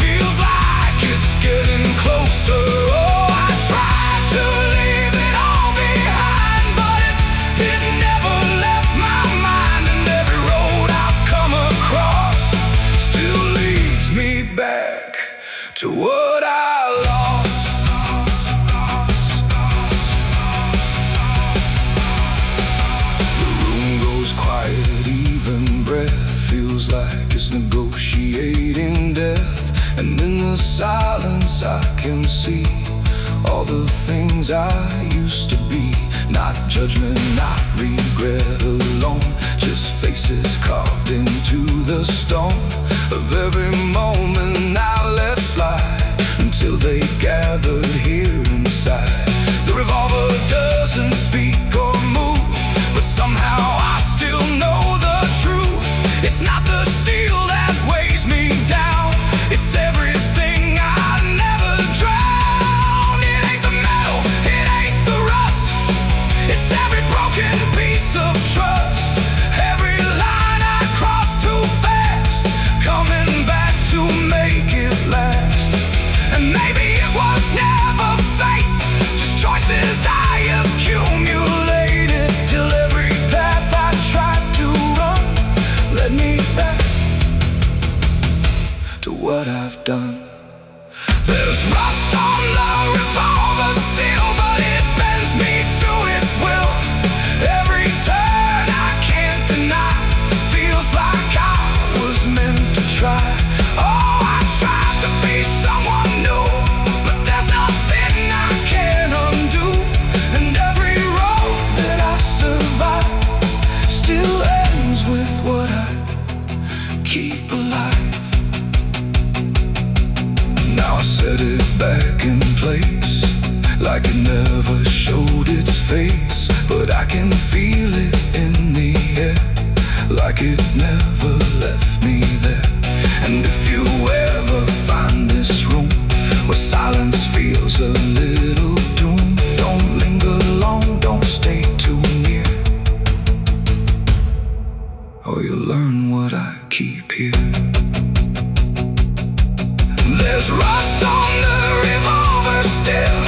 feels like it's getting closer. Oh, I tried to leave it all behind, but it never left my mind. And every road I've come across still leads me back to what I lost. The room goes quiet, even breath feels like it's negotiating death. And in the silence I can see all the things I used to be. Not judgment, not regret alone, just faces carved into the stone of every moment I let slide, until they gathered here inside. The revolver doesn't speak or move, but somehow I still know the truth. It's not the steel that weighs me down, it's everything I never drowned. It ain't the metal, it ain't the rust, it's every broken piece of trust. Every line I cross too fast, coming back to me. to what I've done. There's rust on the revolver steel, but it bends me to its will. Every turn I can't deny, feels like I was meant to try. Oh, I tried to be someone new, but there's nothing I can undo. And every road that I survive still ends with what I keep alive. Now I set it back in place, like it never showed its face. But I can feel it in the air, like it never left me there. And if you ever find this room where silence feels a little doom, don't linger long, don't stay too near, or you'll learn what I keep here. There's rust on the revolver still,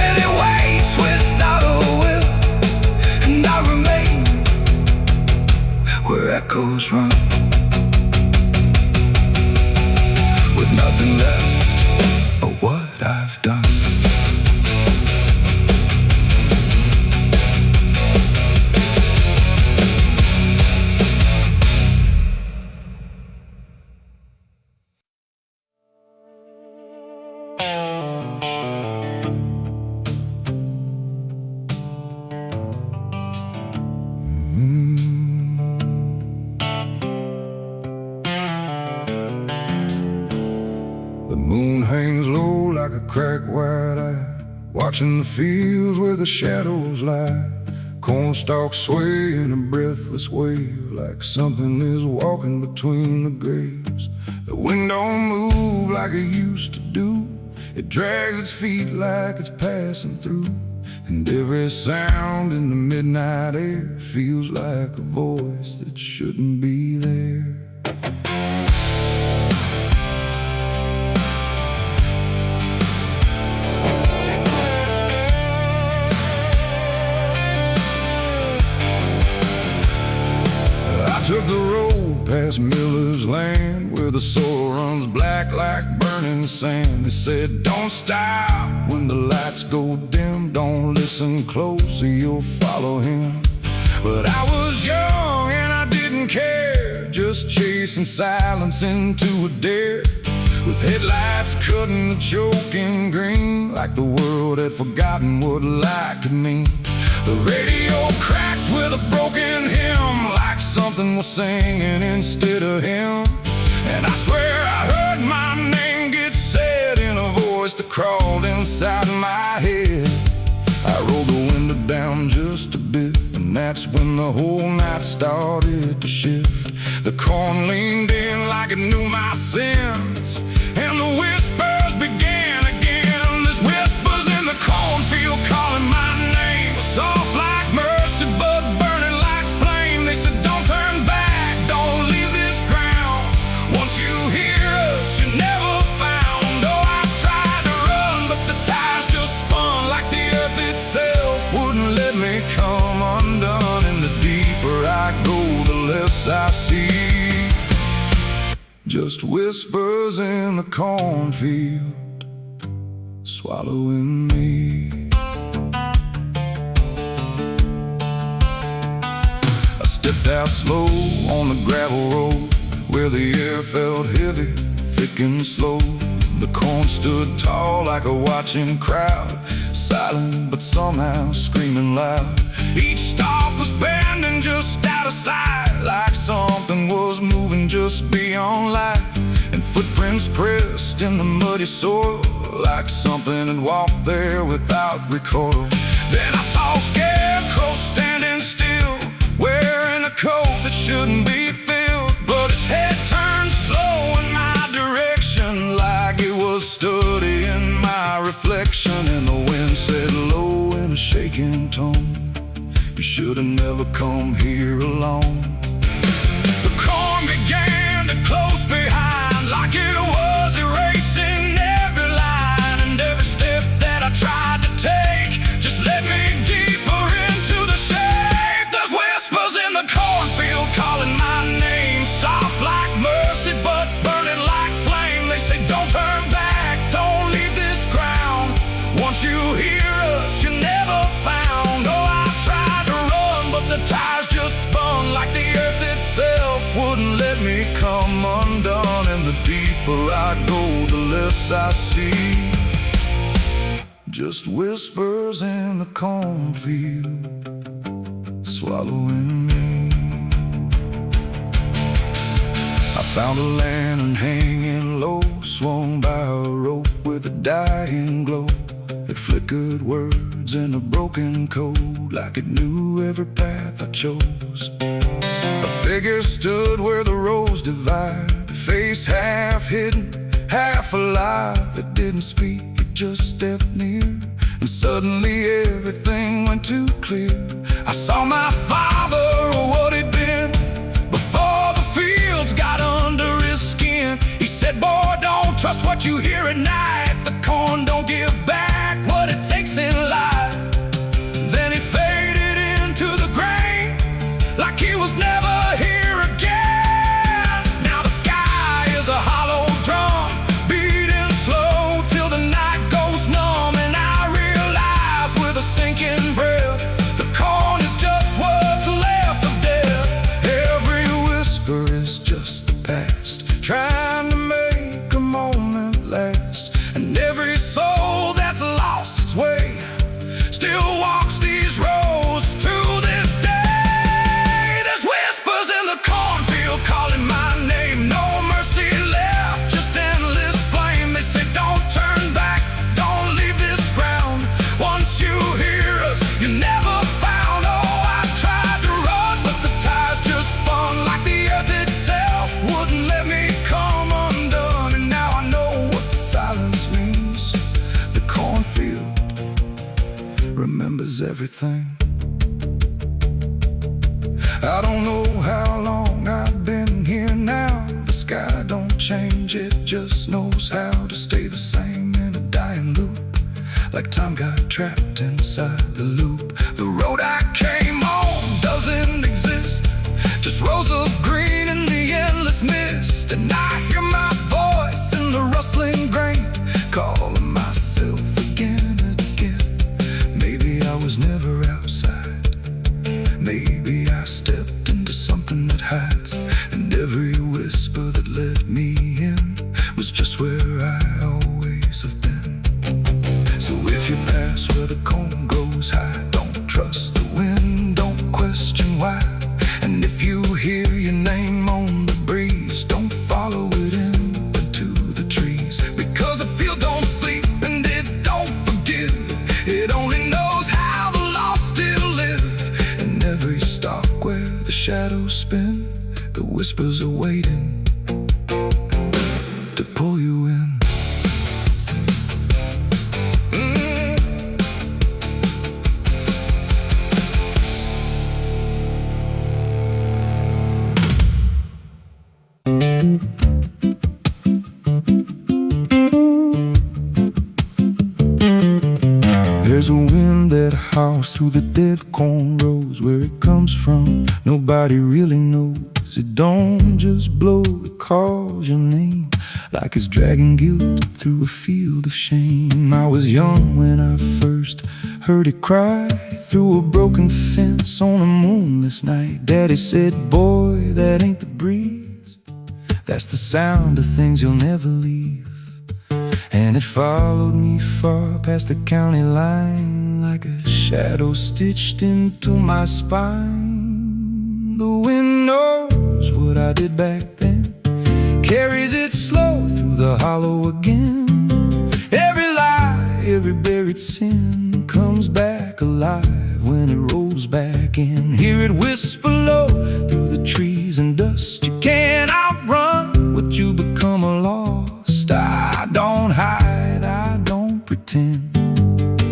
and it waits without a will. And I remain where echoes run, with nothing left but what I've done. The moon hangs low like a cracked white eye, watching the fields where the shadows lie. Corn stalks sway in a breathless wave, like something is walking between the graves. The wind don't move like it used to do, it drags its feet like it's passing through. And every sound in the midnight air feels like a voice that shouldn't be there. I took the road past Miller's land, where the soil runs black like burning sand. They said, don't stop when the lights go dim, don't listen close or you'll follow him. But I was young and I didn't care, just chasing silence into a dare, with headlights cutting the choking green, like the world had forgotten what light could mean. The radio cracked with a broken hymn, like something was singing instead of him. And I swear I heard my name get said in a voice that crawled inside my head. I rolled the window down just a bit, and that's when the whole night started to shift. The corn leaned in like it knew my sins, and the whispers began again. There's whispers in the cornfield calling my name, soft like mercy but burning like flame. They said, don't turn back, don't leave this ground. Once you hear us, you're never found. Oh, I tried to run, but the tires just spun, like the earth itself wouldn't let me come undone. And the deeper I go, the less I see, just whispers in the cornfield swallowing me. I stepped out slow on the gravel road, where the air felt heavy, thick and slow. The corn stood tall like a watching crowd, silent but somehow screaming loud. Each stalk was bending just out of sight, like something was moving just beyond light. And footprints pressed in the muddy soil, like something had walked there without recoil. Then I saw a scarecrow standing still, wearing a coat that shouldn't be filled, but its head turned slow in my direction, like it was studying my reflection. And the wind said low in a shaking tone, you should have never come here alone. The corn began to close behind, like it was erasing every line. And every step that I tried to take just led me deeper into the shade. There's whispers in the cornfield calling my name, soft wouldn't let me come undone. And the deeper I go, the less I see. Just whispers in the cornfield, swallowing me. I found a lantern hanging low, swung by a rope with a dying glow. It flickered words in a broken code, like it knew every path I chose. A figure stood where the roads divide, face half hidden, half alive. It didn't speak, it just stepped near, and suddenly everything went too clear. I saw my father, or what he'd been, before the fields got under his skin. He said, boy, don't trust what you hear at night. The corn don't give back what it takes in life. Then he faded into the grain, like he was never here again. Now the sky is a hollow drum, beating slow till the night goes numb. And I realize with a sinking breath, the corn is just what's left of death. Every whisper is just the past, trying to make a moment last. And every soul that's lost its way still walks these roads to this day. There's whispers in the cornfield calling my name. No mercy left, just endless flame. They say don't turn back, don't leave this ground. Once you hear us, you never found. Oh, I tried to run, but the tires just spun, like the earth itself wouldn't let me come undone. And now I know what the silence means. The cornfield remembers everything. I don't know how long I've been here now. The sky don't change, it just knows how to stay the same in a dying loop, like time got trapped inside the loop. The road I came on doesn't exist, just rows of green in the endless mist. And I hear my voice in the rustling grain, calling myself again and again. Maybe I was never outside, maybe I stepped into something that hides. And every whisper that led me in was just where I always have been. So if you pass where the corn grows high, don't trust the wind, don't question why. And if you hear your name on the breeze, don't follow it into the trees. Because the field don't sleep and it don't forgive, it only knows how the lost still live. And every stalk where the shadows spin, the whispers are waiting to pull you in. There's a wind that howls through the dead corn rows. Where it comes from, nobody really knows. It don't just blow, it calls your name, like it's dragging guilt through a field of shame. I was young when I first heard it cry through a broken fence on a moonless night. Daddy said, boy, that ain't the breeze, that's the sound of things you'll never leave. And it followed me far past the county line, like a shadow stitched into my spine. The wind knows what I did back then, carries it slow through the hollow again. Every lie, every buried sin comes back alive when it rolls back in. Hear it whisper low through the trees and dust. You can't outrun what you become lost. I don't hide, I don't pretend,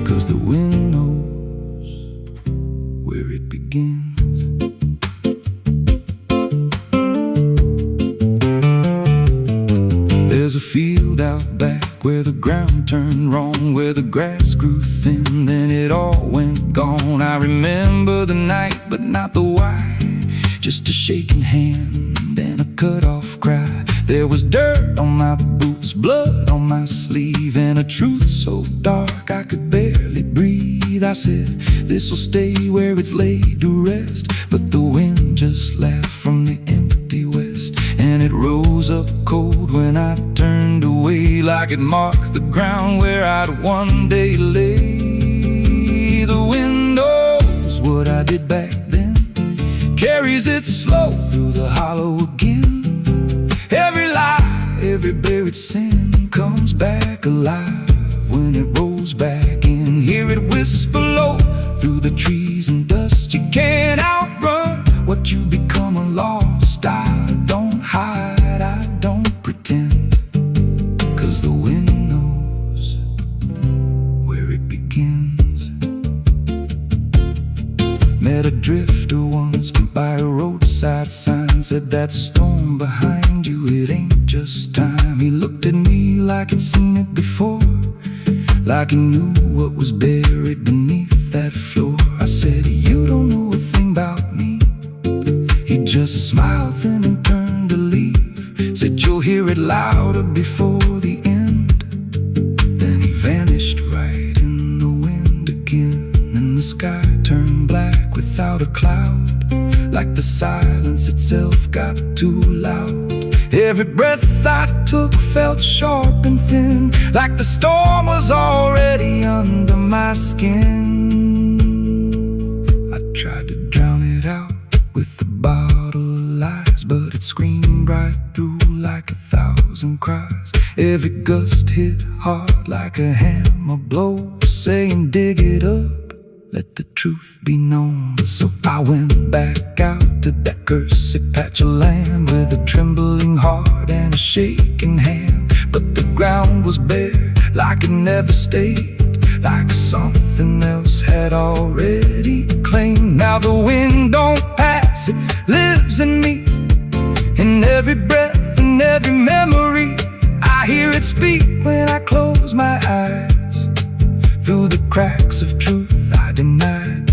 'cause the wind knows where it begins. There's a field out back where the ground turned wrong, where the grass grew thin, then it all went gone. I remember the night, but not the why, just a shaking hand and a cut-off cry. There was dirt on my boots, blood on my sleeve, and a truth so dark I could barely breathe. I said, this'll stay where it's laid to rest, but the wind just laughed from the empty west. Then it rose up cold when I turned away, like it marked the ground where I'd one day lay. The wind knows what I did back then, carries it slow through the hollow again. Every lie, every buried sin comes back alive when it rolls back in. Hear it whisper low through the trees and dust. You can't outrun what you become a lost. I don't hide, I don't pretend, 'cause the wind knows where it begins. Met a drifter once by a roadside sign, said that storm behind you, it ain't just time. He looked at me like he'd seen it before, like he knew what was buried beneath that floor. I said, you don't know a thing about me. He just smiled then and turned to leave, said you'll hear it louder before the end. Then he vanished right in the wind again, and the sky turned black without a cloud, like the silence itself got too loud. Every breath I took felt sharp and thin, like the storm was already under my skin. I tried to drown it out with a bottle of lies, but it screamed right through like 1,000 cries. Every gust hit hard like a hammer blow, saying dig it up, let the truth be known. So I went back out to that cursed patch of land with a trembling heart and a shaking hand. But the ground was bare, like it never stayed, like something else had already claimed. Now the wind don't pass, it lives in me, in every breath and every memory. I hear it speak when I close my eyes, through the cracks of truth I denied.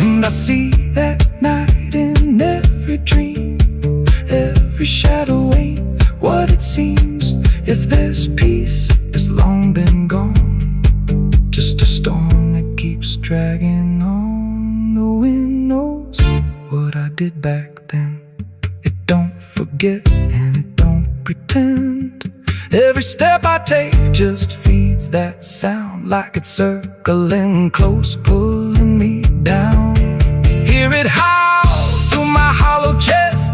And I see that night in every dream, every shadow ain't what it seems. If there's peace, it's long been gone, just a storm that keeps dragging on. The wind knows what I did back then. It don't forget and it don't pretend. Every step I take just feeds that sound, like it's circling close, pulling me down. Hear it howl through my hollow chest,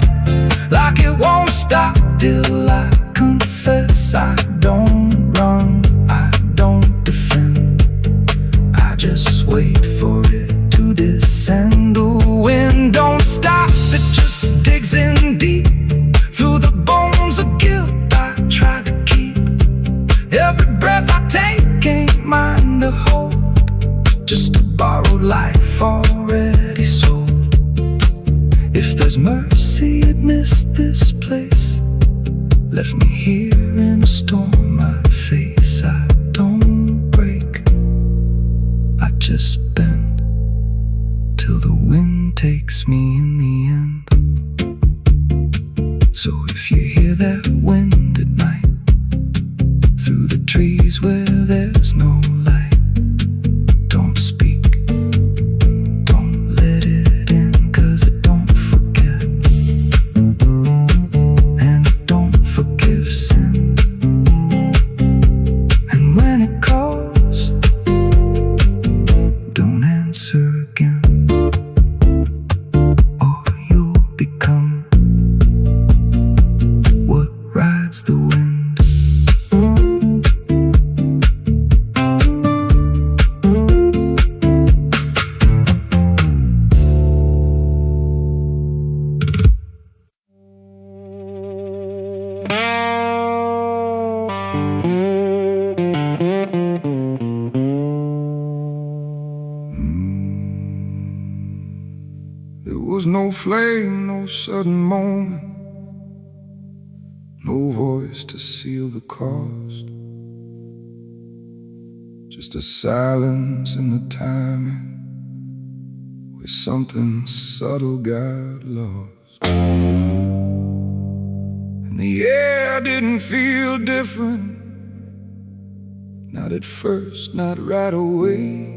like it won't stop till I confess. I don't run, I don't defend, I just wait for it to descend. The wind don't stop, it just digs in deep, through the bones of guilt I try to keep. Every breath I take ain't mine to hold, just a borrowed life already sold. If there's mercy, it missed this place, left me here in a storm I face. I don't break, I just bend, till the wind takes me in the end. So if you hear that wind at night, through the trees where there's no light, don't speak, don't let it in, 'cause it don't forget, and it don't forgive sin. And when it calls, don't answer again, or you'll become what rides the wind. There was no flame, no sudden moment, no voice to seal the cost, just a silence in the timing, where something subtle got lost. And the air didn't feel different, not at first, not right away,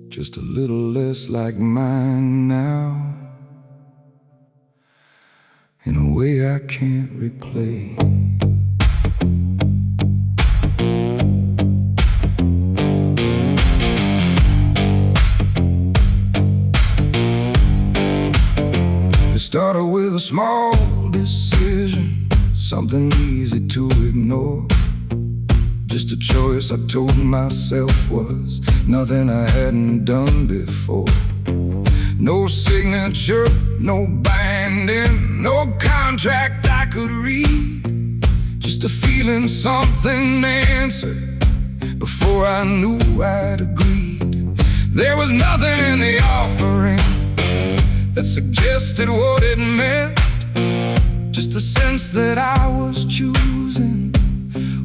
just a little less like mine now. way I can't replay. It started with a small decision, something easy to ignore. Just a choice I told myself was nothing I hadn't done before. No signature, no binding, no contract I could read. Just a feeling something answered before I knew I'd agreed. There was nothing in the offering that suggested what it meant. Just the sense that I was choosing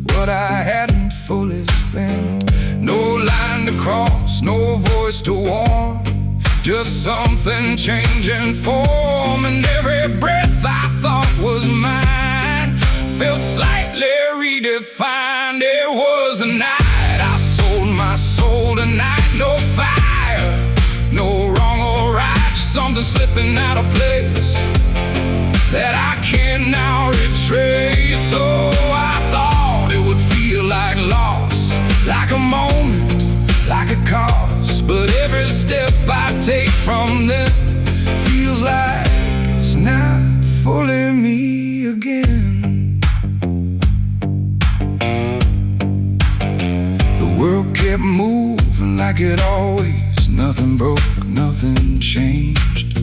what I hadn't fully spent. No line to cross, no voice to warn, just something changing form. And every breath I thought was mine felt slightly redefined. It was a night I sold my soul tonight. No fire, no wrong or right, just something slipping out of place that I can now retrace. So I thought it would feel like loss, like a moment, like a cause. But every step I take from them feels like it's not fully me again. The world kept moving like it always. Nothing broke, nothing changed,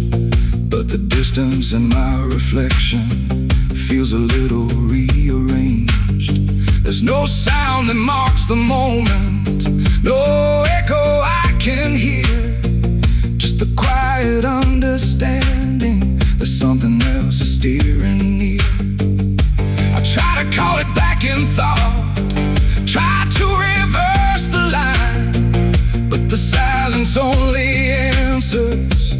but the distance in my reflection feels a little rearranged. There's no sound that marks the moment, no echo I can hear, just a quiet understanding that something else is steering near. I try to call it back in thought, try to reverse the line, but the silence only answers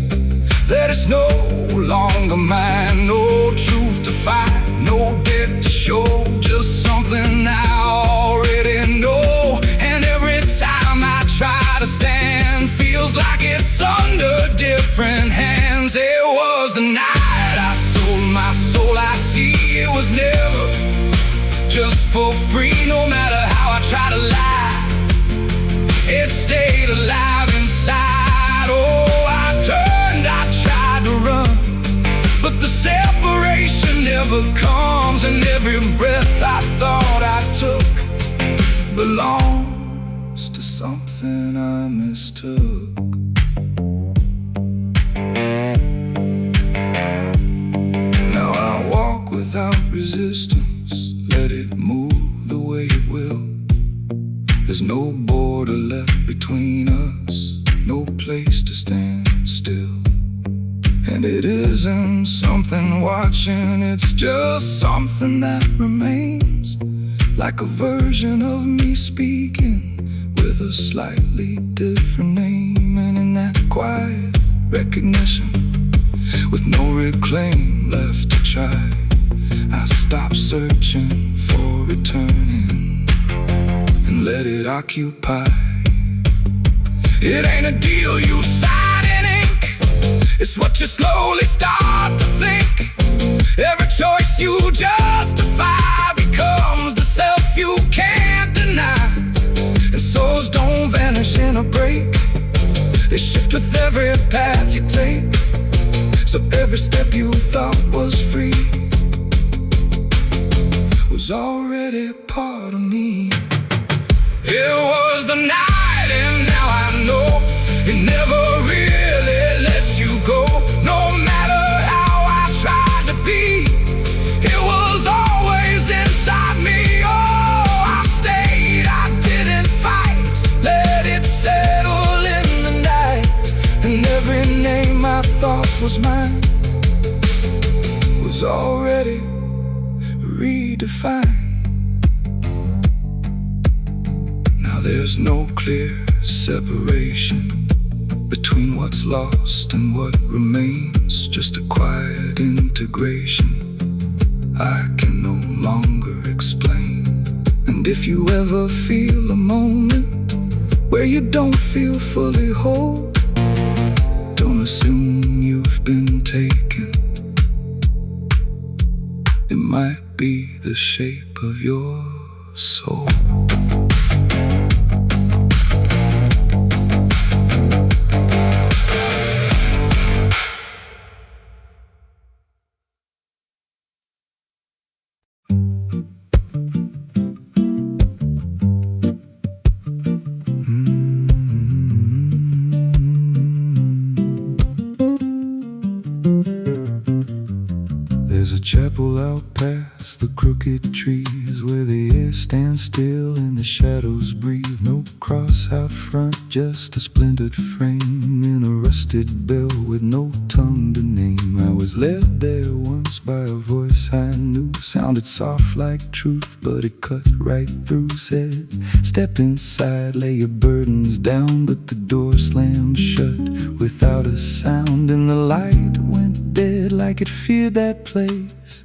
that it's no longer mine. No truth to find, no debt to show, just something I already know. And every time I try to stand, feels like it's under different hands. It was the night I sold my soul. I see it was never just for free. No matter how I try to lie, it stayed alive inside. Oh, I tried to run, but the separation never comes. And every breath I thought I took belongs to something I mistook. Now I walk without resistance, let it move the way it will. There's no border left between us, no place to stand still. And it isn't something watching, it's just something that remains, like a version of me speaking with a slightly different name. And in that quiet recognition, with no reclaim left to try, I stop searching for returning and let it occupy. It ain't a deal you sign in ink, it's what you slowly start to think. Every choice you justify becomes the self you can't deny. And souls don't vanish in a break, they shift with every path you take. So every step you thought was free was already part of me. It was the night, and now I know it never really lets you go. No matter how I tried to be, it was always inside me. Oh, I stayed, I didn't fight, let it settle in the night. And every name I thought was mine was already redefined. Now there's no clear separation between what's lost and what remains, just a quiet integration I can no longer explain. And if you ever feel a moment where you don't feel fully whole, don't assume you've been taken. might be the shape of your soul. There's a chapel out past the crooked trees, where the air stands still and the shadows breathe. No cross out front, just a splintered frame in a rusted bell with no tongue to name. I was led there once by a voice I knew, sounded soft like truth, but it cut right through. Said, step inside, lay your burdens down, but the door slammed shut without a sound, and the light went dead like it feared that place,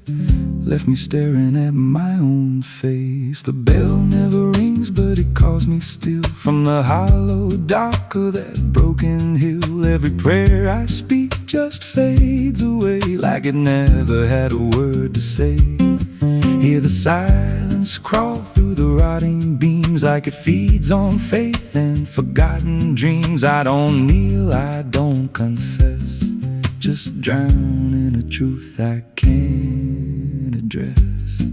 left me staring at my own face. The bell never rings, but it calls me still from the hollow dark of that broken hill. Every prayer I speak just fades away like it never had a word to say. Hear the silence crawl through the rotting beams like it feeds on faith and forgotten dreams. I don't kneel, I don't confess, just drown in a truth I can't address.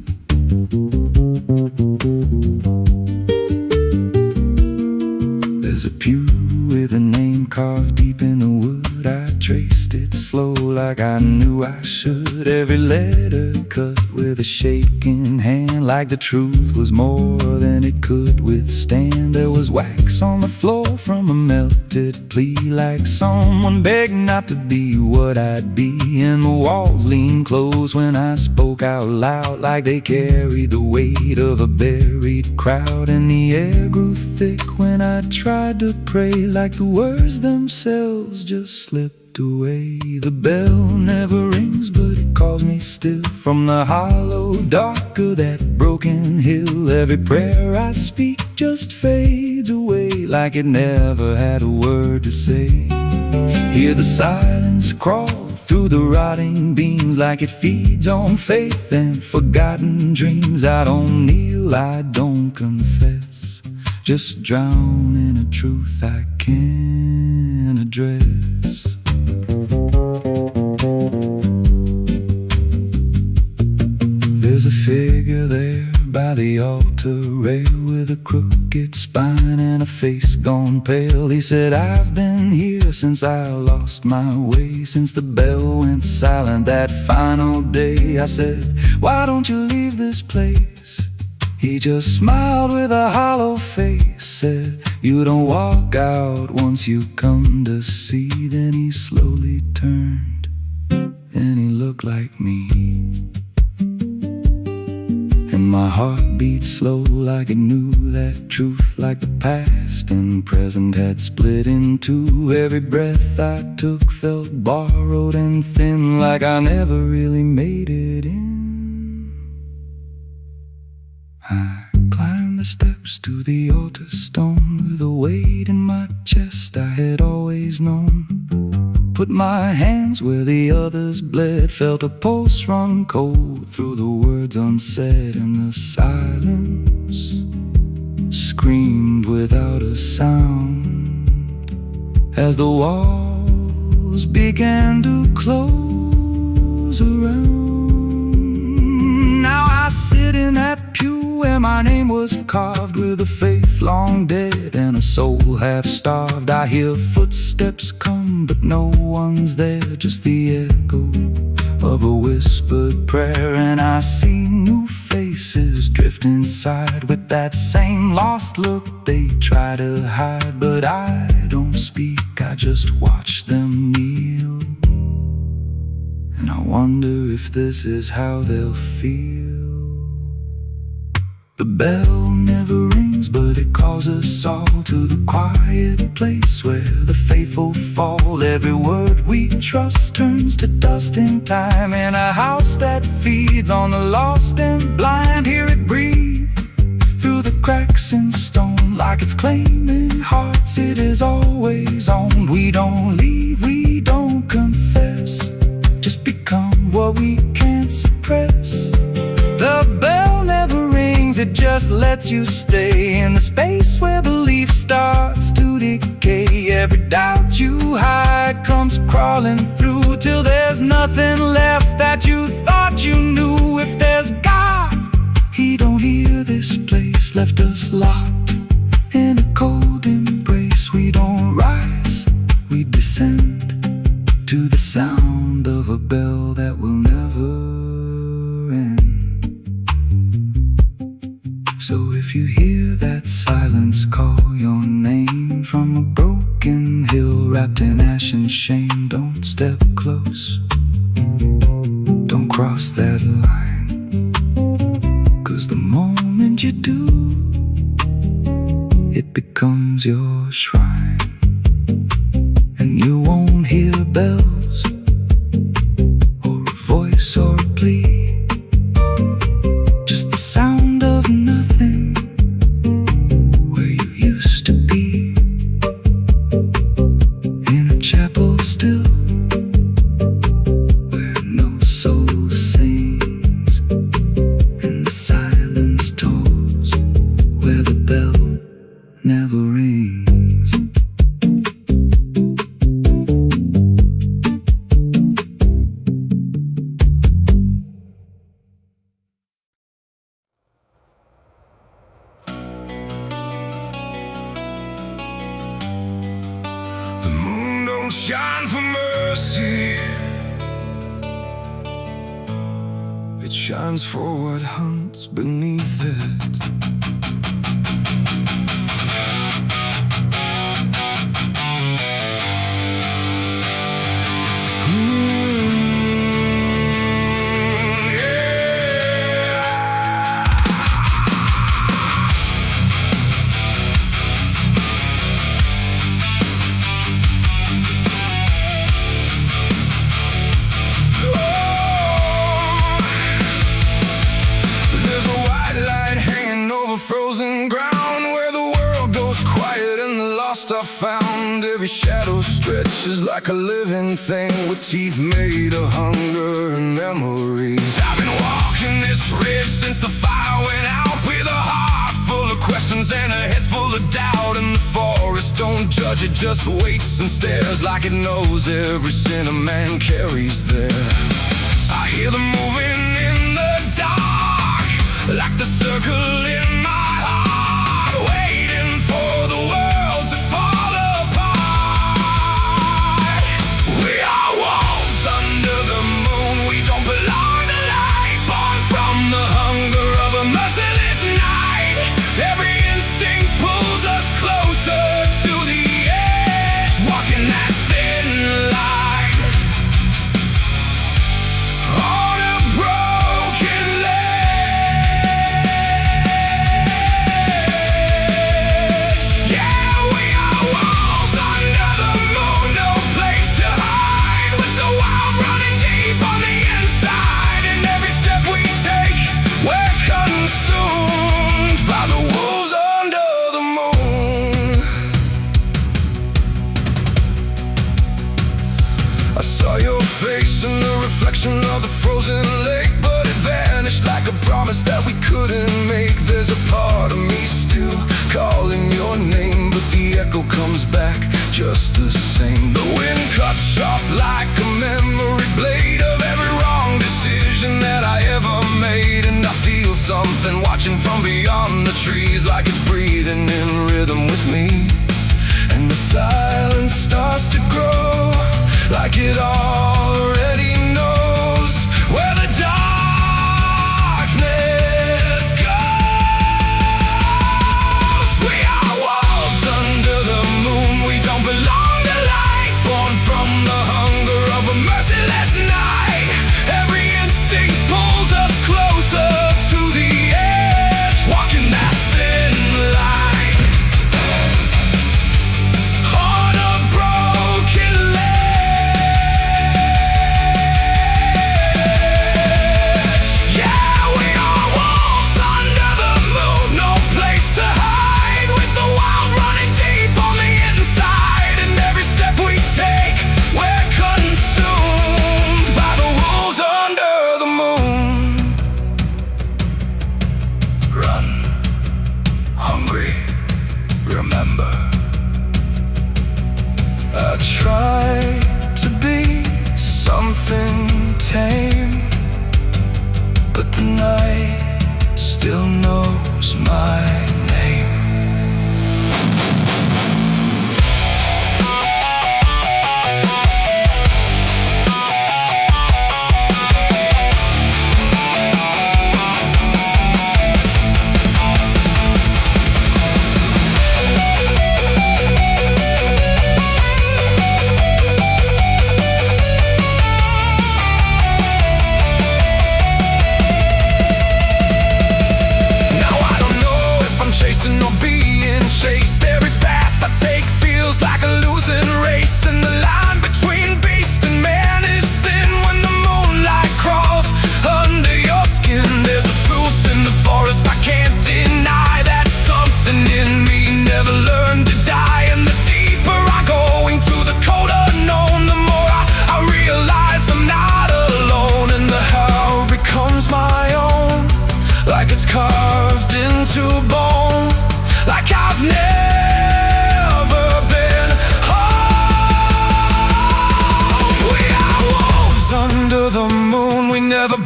There's a pew with a name carved deep in the wood. I traced it slow like I knew I should. Every letter cut with a shaking hand, like the truth was more than it could withstand. There was wax on the floor from a melted plea, like someone begged not to be what I'd be. And the walls leaned close when I spoke out loud, like they carried the weight of a buried crowd. And the air grew thick when I tried to pray, like the words themselves just slipped away. The bell never rings, but it calls me still from the hollow dark of that broken hill. Every prayer I speak just fades away like it never had a word to say. Hear the silence crawl through the rotting beams like it feeds on faith and forgotten dreams. I don't kneel, I don't confess, just drown in a truth I can't address. There's a figure there by the altar rail with a crooked spine and a face gone pale. He said, I've been here since I lost my way, since the bell went silent that final day. I said, why don't you leave this place? He just smiled with a hollow face, said, you don't walk out once you come to see. Then he slowly turned and he looked like me, and my heart beat slow like it knew that truth, like the past and present had split in two. Every breath I took felt borrowed and thin, like I never really made it in. I climbed the steps to the altar stone with a weight in my chest I had always known. Put my hands where the others bled, felt a pulse run cold through the words unsaid, and the silence screamed without a sound as the walls began to close around. Now I sit in that pew where my name was carved, with a faith long dead and a soul half starved. I hear footsteps come, but no one's there, just the echo of a whispered prayer. And I see new faces drift inside with that same lost look they try to hide. But I don't speak, I just watch them kneel, and I wonder if this is how they'll feel. The bell never rings, but it calls us all to the quiet place where the faithful fall. Every word we trust turns to dust in time, in a house that feeds on the lost and blind. Hear it breathe through the cracks in stone, like it's claiming hearts it is always owned. We don't leave, we don't confess, just become what we can't suppress. it just lets you stay in the space where belief starts to decay. Every doubt you hide comes crawling through, till there's nothing left that you thought you knew. If there's God, He don't hear this place, left us locked in a cold embrace. We don't rise, we descend to the sound of a bell that will never end. So if you hear that silence call your name from a broken hill wrapped in ash and shame, don't step close, don't cross that line, 'cause the moment you do, it becomes your shrine. And you won't hear bells or a voice or a plea, just the sound of nothing where you used to be, in a chapel still where no soul sings and the silence tolls, where the bell never rings. The moon don't shine for mercy, it shines for what hunts beneath it. Frozen ground where the world goes quiet and the lost are found. Every shadow stretches like a living thing with teeth made of hunger and memories. I've been walking this ridge since the fire went out, with a heart full of questions and a head full of doubt. And the forest don't judge, it just waits and stares like it knows every sin a man carries there. I hear them moving in the dark, like the circle in my heart, waiting for the world to fall apart. We are wolves under the moon, we don't belong to light, born from the hunger of a merciless night. Every instinct pulls us closer to the edge, walking that thin line on a broken ledge. Yeah, we are wolves under the moon, no place to hide, with the wild running deep on the inside. And every step we take, we're consumed by the wolves under the moon. I saw your face in the reflection of the frozen lake, but it vanished like a promise that we couldn't make. There's a part of me still calling your name, but the echo comes back just the same. The wind cuts sharp like a memory blade of every wrong decision that I ever made. And I feel something watching from beyond the trees, like it's breathing in rhythm with me. And the silence starts to grow, like it already knows where the darkness goes. We are wolves under the moon, we don't belong to light, born from the hunger of a merciless night. Every instinct pulls us closer to the edge, walking that thin line on a broken ledge.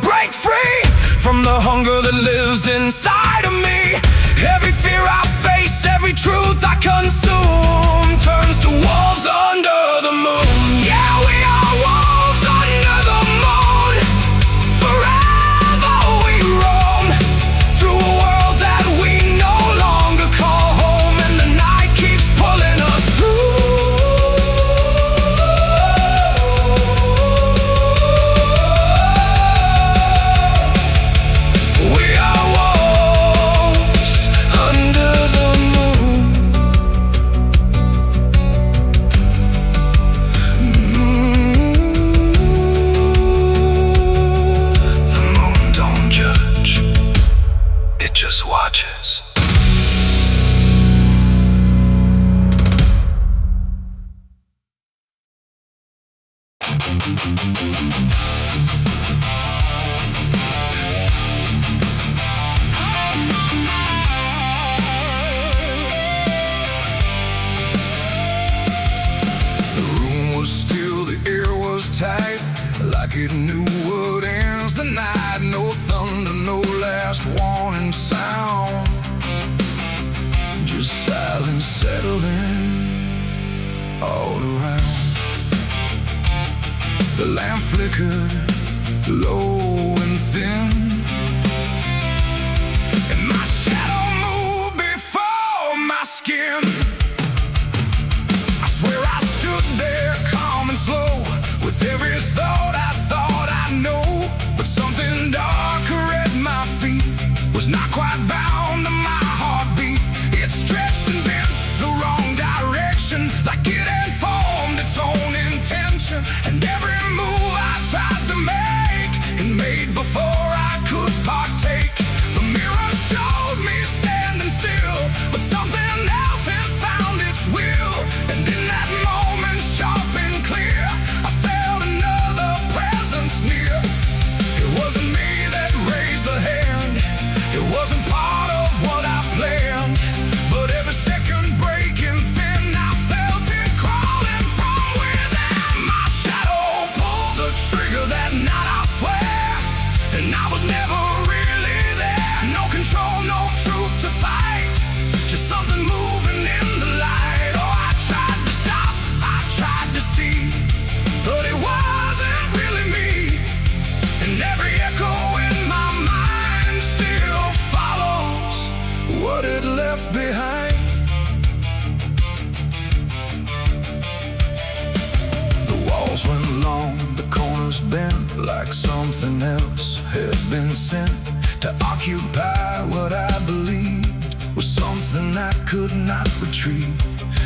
break free from the hunger that lives inside of me. Every fear I face, every truth I consume turns to wolves under the moon. Yeah, we are wolves under the moon. Forever we roam through a world that we no longer call home, and the night keeps pulling us through. We are wolves under the moon. The moon don't judge, it just watches. The room was still, the air was tight, like it knew what ends the night. No thunder, no last warning sound, just silence settling all around. The lamp flickered low and thin, and my shadow moved before my skin. I swear I stood there calm and slow, with every thought I know. But something darker at my feet was not quite bound to my heartbeat. It stretched and bent the wrong direction, like it had formed its own intention. And every move I tried to make, it made before I could partake. The mirror showed me standing still, but something else had found its will. And in that moment, sharp and clear, I felt another presence near. It wasn't me that raised the hand, it wasn't part of what I planned. But every second breaking thin, I felt it crawling from within. My shadow pulled the trigger that night, I swear, and I was never really there. No control, no truth to fight, just something moving in the light. Oh, I tried to stop, I tried to see, but it wasn't really me. And every echo in my mind still follows what it left behind. The walls went long, the corners bent, like something else had been sent to occupy what I believed was something I could not retrieve.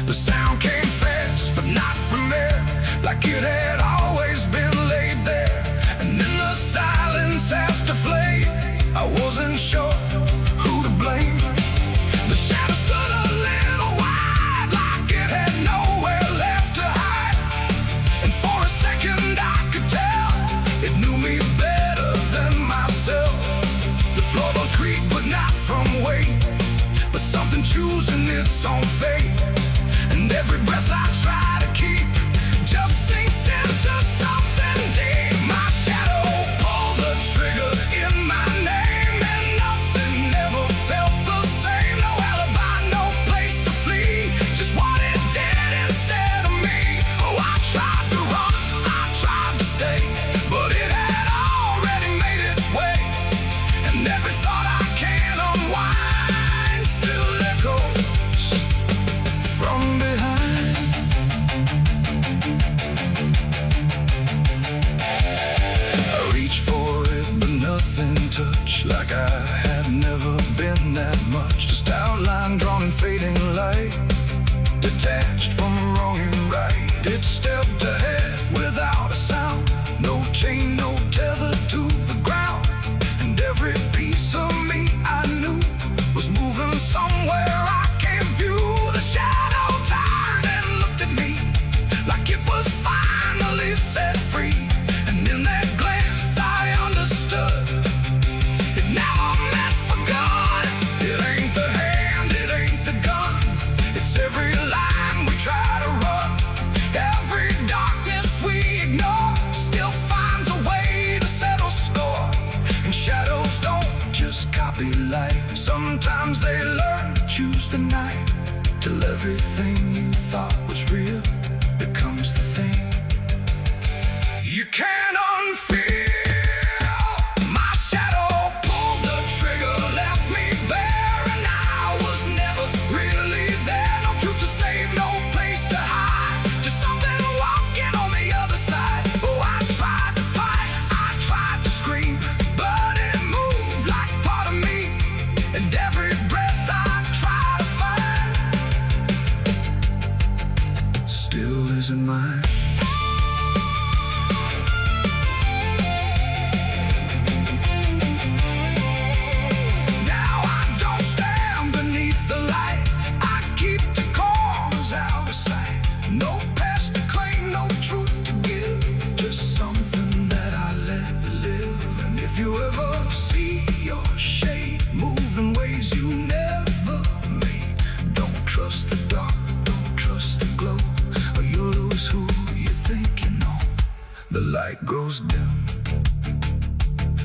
The sound came fast, but not from there, like it had always been laid there. And in the silence after flame, I wasn't sure who to blame. The shadow stood a little wide, like it had nowhere left to hide. And for a second I could tell it knew me better than myself. The floorboards creak, but not from weight, but something choosing its own fate. And every breath I try to keep just sinks into something deep. My shadow pulled the trigger in my name, and nothing ever felt the same. No alibi, no place to flee, just what it did instead of me. Oh, I tried to run, I tried to stay, but it had already made its way. And every thought I can unwind still echoes from behind. I reached for it, but nothing touched, like I had never been that much. Just outline drawn in fading light, detached from wrong and right. It stepped ahead without a sound, no chain, no tether to the ground. And every piece of me I knew was moving somewhere I can't view. The shadow turned and looked at me, like it was finally set free. And in that glance I understood it never meant for good. It ain't the hand, it ain't the gun, it's every line we try to run, every darkness we ignore. be light. Sometimes they learn to choose the night, till everything you thought was real becomes the thing you can't unfeel. My shadow pulled the trigger, left me bare, and I was never really there. No truth to save, no place to hide, just something walking on the other side. Oh, I tried to fight, I tried to scream, but it moved like part of me, and every breath I try to find still isn't mine. The light grows dim,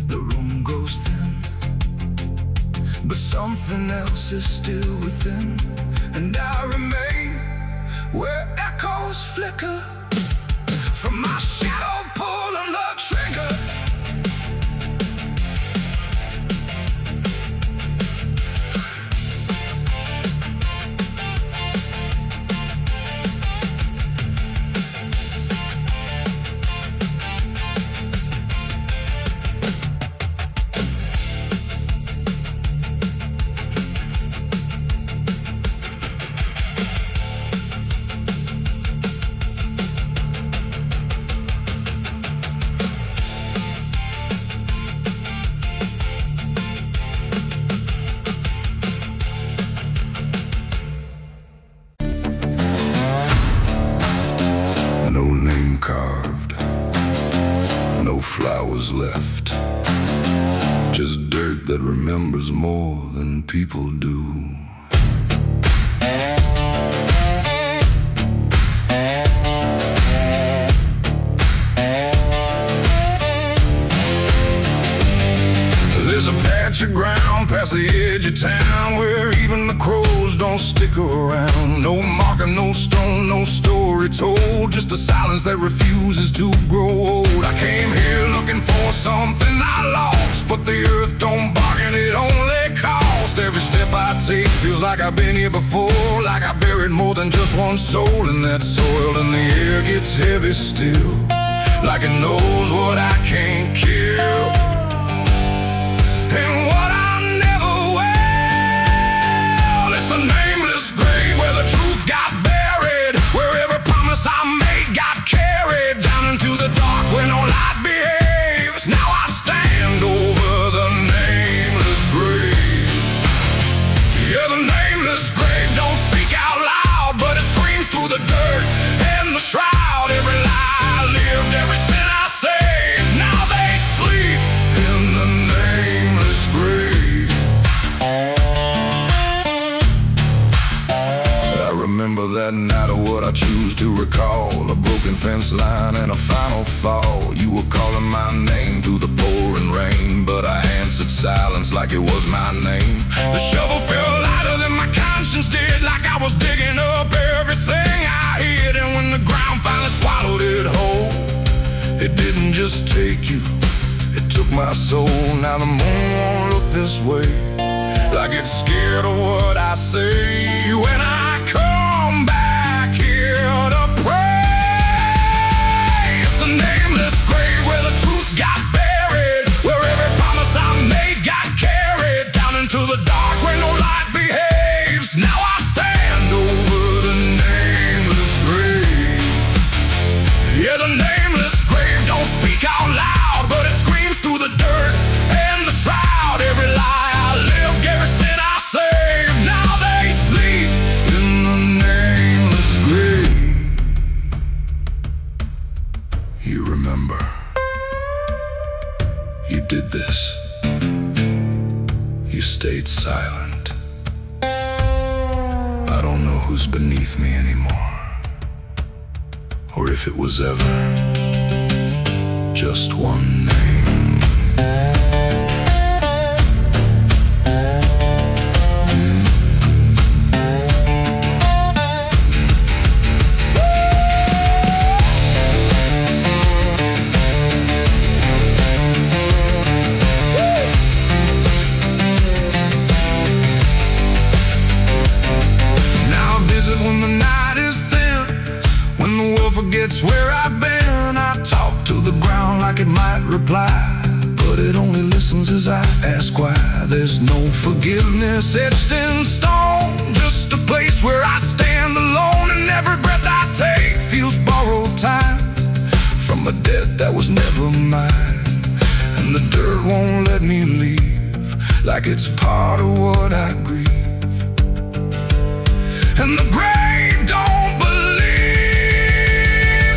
the room grows thin, but something else is still within, and I remain where echoes flicker from my shadow pulling the trigger. No name carved, no flowers left, just dirt that remembers more than people do. There's a patch of ground past the edge of town where even the crows don't stick around. No marker, no stone, no story told, just a silence that refuses to grow old. I came here looking for something I lost, but the earth don't bargain, it only costs. Every step I take feels like I've been here before, like I buried more than just one soul in that soil. And the air gets heavy still, like it knows what I can't kill, and what I never will. It's the nameless grave where the truth got buried, where every promise I made got carried down into the dark where no light behaves. Now I stand over the nameless grave. Yeah, the nameless grave don't speak out loud, but it screams through the dirt and the shroud. Every lie I lived, every sin I saved, now they sleep in the nameless grave. I remember that night of what I choose to recall, a broken fence line and a final fall. You were calling my name through the pouring rain, but I answered silence like it was my name. The shovel felt lighter than my conscience did, like I was digging up everything I hid. And when the ground finally swallowed it whole, it didn't just take you, it took my soul. Now the moon won't look this way, like it's scared of what I say when I come back here to pray. It's the nameless grave where the truth got buried, where every promise I made got carried down into the dark where no light behaves. Now I stand over the nameless grave. Yeah, the nameless grave don't speak out loud, but it screams through the dirt and the shroud. Every lie I lived, every sin I saved, now they sleep in the nameless grave. You remember, you did this. You stayed silent. I don't know who's beneath me anymore, or if it was ever just one name. listens as I ask why. There's no forgiveness etched in stone, just a place where I stand alone, and every breath I take feels borrowed time from a debt that was never mine. And the dirt won't let me leave, like it's part of what I grieve. And the grave don't believe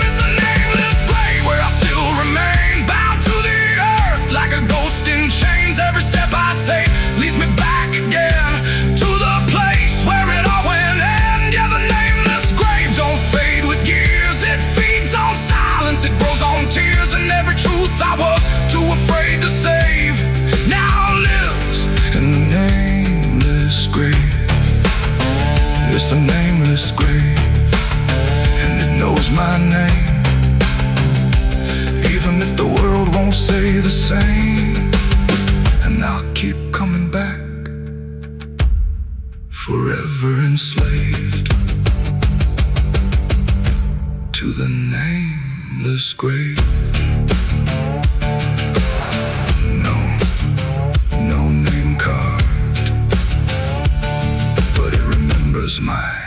it's the nameless grave where I still remain, bound to the earth like a ghost in chains. Every step I take leads me back again to the place where it all went end. Yeah, the nameless grave don't fade with years. It feeds on silence, it grows on tears, and every truth I was too afraid to save now lives in the nameless grave. It's a nameless grave, and it knows my name, even if the world won't say the same. And I'll keep coming back, forever enslaved to the nameless grave. No name carved, but it remembers my